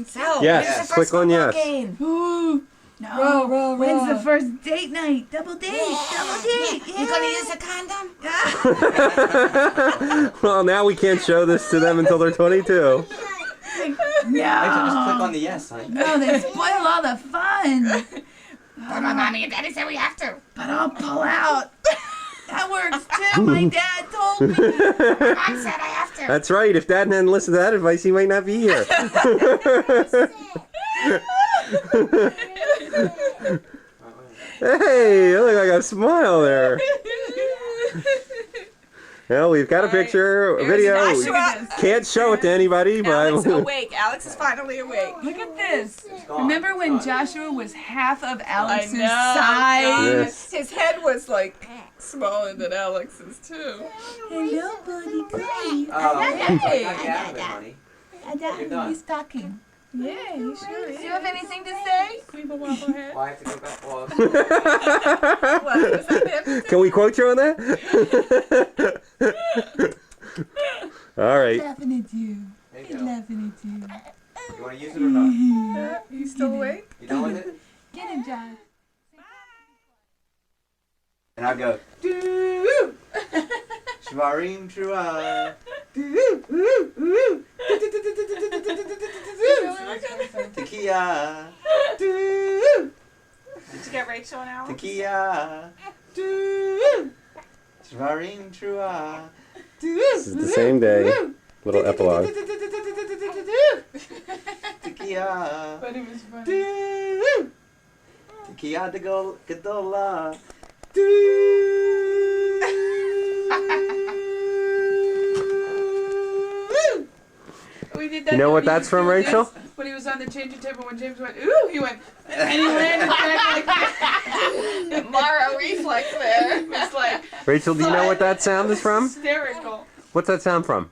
So, Yes, click on yes. Ooh. No. Row. When's the first date night? Double date. Double date. Yeah. You gonna use a condom? Well, now we can't show this to them until they're 22. No. Just click on the yes, honey. No, they spoil all the fun. But my mommy and daddy said we have to. But I'll pull out. That works too. My dad told me. Mom said I have to. That's right. If Dad hadn't listened to that advice, he might not be here. Hey, look, I got a smile there. Well, we've got a picture, a video. Can't show it to anybody, but Alex awake. Alex is finally awake. Look at this. Remember when Joshua was half of Alex's size? Yes. His head was like smaller than Alex's too. Hello, buddy. Great. Hey. Dad, he's talking. Yeah, he sure is. Do you have anything to say? Well, I have to go back. Can we quote you on that? All right. Laughing at you. He's laughing at you. You want to use it or not? You still awake? You done with it? Get him, John. And I'll go. Shvarim Trua. Tequila. Did you get Rachel and Alex? Tequila. Shvarim Trua. This is the same day. Little epilogue. Tequila. But it was funny. Tequila de Gadola. We did that. You know what that's from, Rachel? When he was on the changing table, when James went, ooh, he went, and he landed back like that. Mara reflex there. It was like. Rachel, do you know what that sound is from? Hysterical. What's that sound from?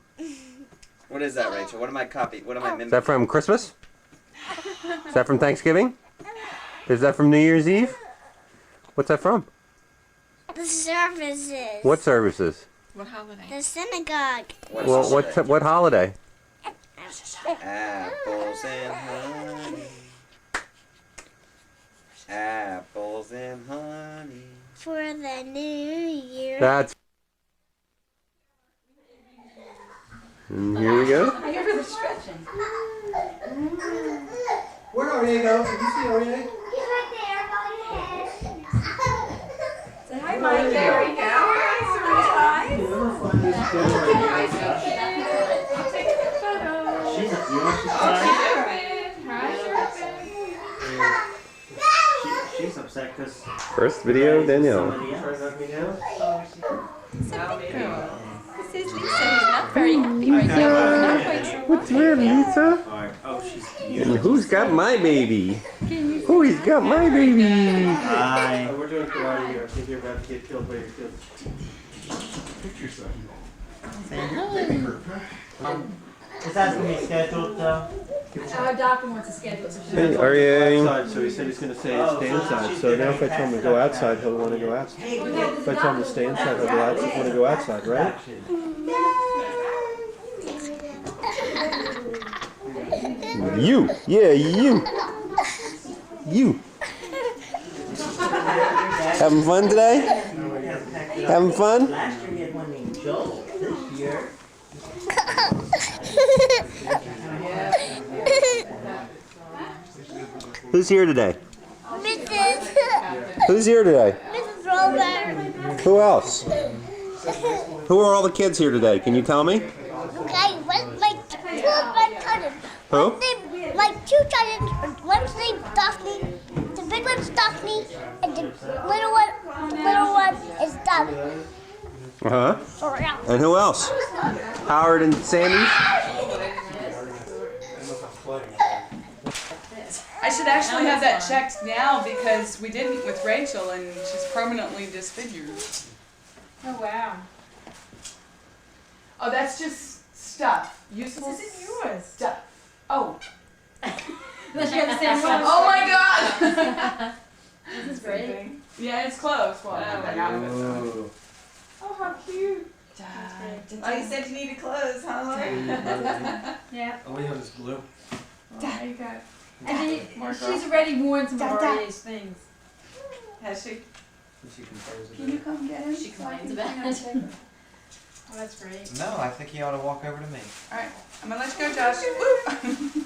What is that, Rachel? What am I copying? What am I mimicking? Is that from Christmas? Is that from Thanksgiving? Is that from New Year's Eve? What's that from? The services. What services? What holiday? The synagogue. Well, what holiday? Apples and honey. Apples and honey. For the new year. That's. And here we go. I hear the stretching. Where'd Aryeh go? Did you see Aryeh? He's right there. Go ahead. Say hi, Mike. There we go. She's upset because First video, Danielle. This is Lisa. He's not very happy right now. Not quite sure What's wrong, Lisa? oh, she's And who's got my baby? Who's got my baby? Hi. We're doing karate here. I think you're about to get killed by your kids. Is that going to be scheduled though? Our doctor wants to schedule it. Hey, Aryeh. Outside, so he said he's going to stay inside. So now if I tell him to go outside, he'll want to go outside. If I tell him to stay inside, he'll want to go outside, right? You. Yeah, you. You. Having fun today? Having fun? Joel this year. Who's here today? Mrs. Who's here today? Mrs. Robert. Who else? Who are all the kids here today? Can you tell me? Okay, what's my two of my cousins? Who? My two cousins. One's named Daphne. The big one's Daphne, and the little one is Daphne. Uh-huh. For real. And who else? Howard and Sandy? I should actually have that checked now because we didn't with Rachel and she's permanently disfigured. Oh wow. Oh, that's just stuff. Useful This isn't yours. stuff. Oh. Unless you have the same one. Oh my god! This is great. Yeah, it's close. Well, I got it. Oh. Oh, how cute. Oh, you said you needed clothes, huh, Lauren? Yeah. All we have is blue. Oh, you got And then more she's girls. already worn some of Da, da. Aria's things. Has she? Can you come get him? She so I complains can about bring it. him to- Oh, that's great. No, I think he ought to walk over to me. Alright, I'm gonna let you go, Josh. Woo!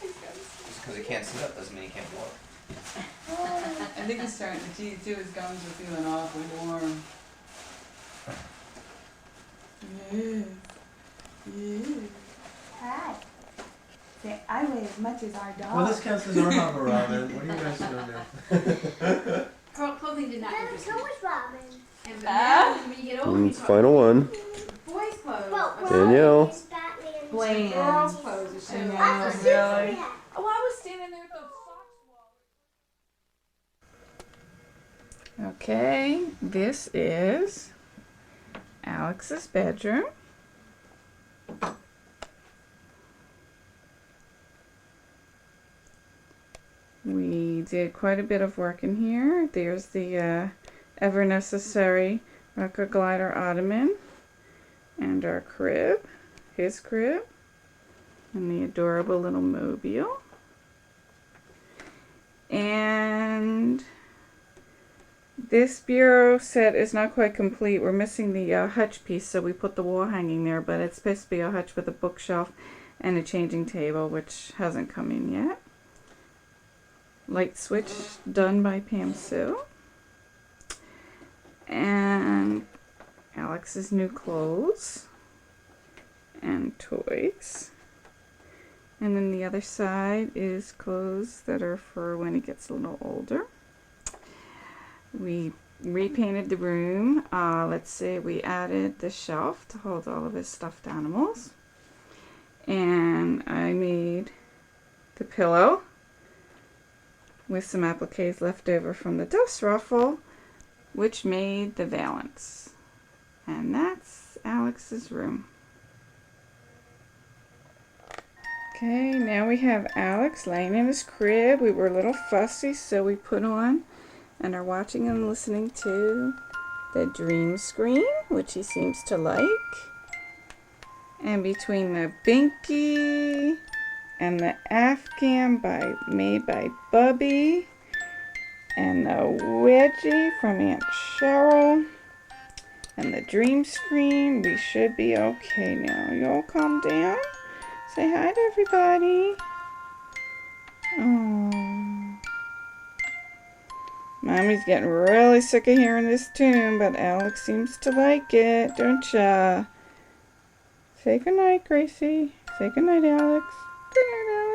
Just because he can't sit up doesn't mean he can't walk. I think he's starting to tease too. His gums are feeling awfully warm. Yeah. Yeah. Hi. Say, I weigh as much as our dog. Well, this counts as our harbor, Robin. What are you guys doing now? Clothing did not interest me. So much Robin. And now, when you get older, you start Final one. boys' clothes. Danielle. Bland. Girls' clothes are so I know, nice. really. Oh, I was standing there with those socks. Okay, this is Alex's bedroom. We did quite a bit of work in here. There's the ever necessary rocker glider ottoman and our crib, his crib, and the adorable little mobile. And this bureau set is not quite complete. We're missing the hutch piece, so we put the wall hanging there, but it's supposed to be a hutch with a bookshelf and a changing table, which hasn't come in yet. Light switch done by Pam Sue. And Alex's new clothes and toys. And then the other side is clothes that are for when he gets a little older. We repainted the room. Let's see, we added the shelf to hold all of his stuffed animals. And I made the pillow with some appliques left over from the dust ruffle, which made the valance. And that's Alex's room. Okay, now we have Alex laying in his crib. We were a little fussy, so we put on and are watching and listening to the dream screen, which he seems to like. And between the Binky and the Afghan made by BUBBIE and the Wedgie from Aunt Cheryl and the dream screen, we should be okay now. You all calm down? Say hi to everybody. Oh, Mommy's getting really sick of hearing this tune, but Alex seems to like it, don't ya? Say goodnight, Gracie. Say goodnight, Alex. Good night, Alex.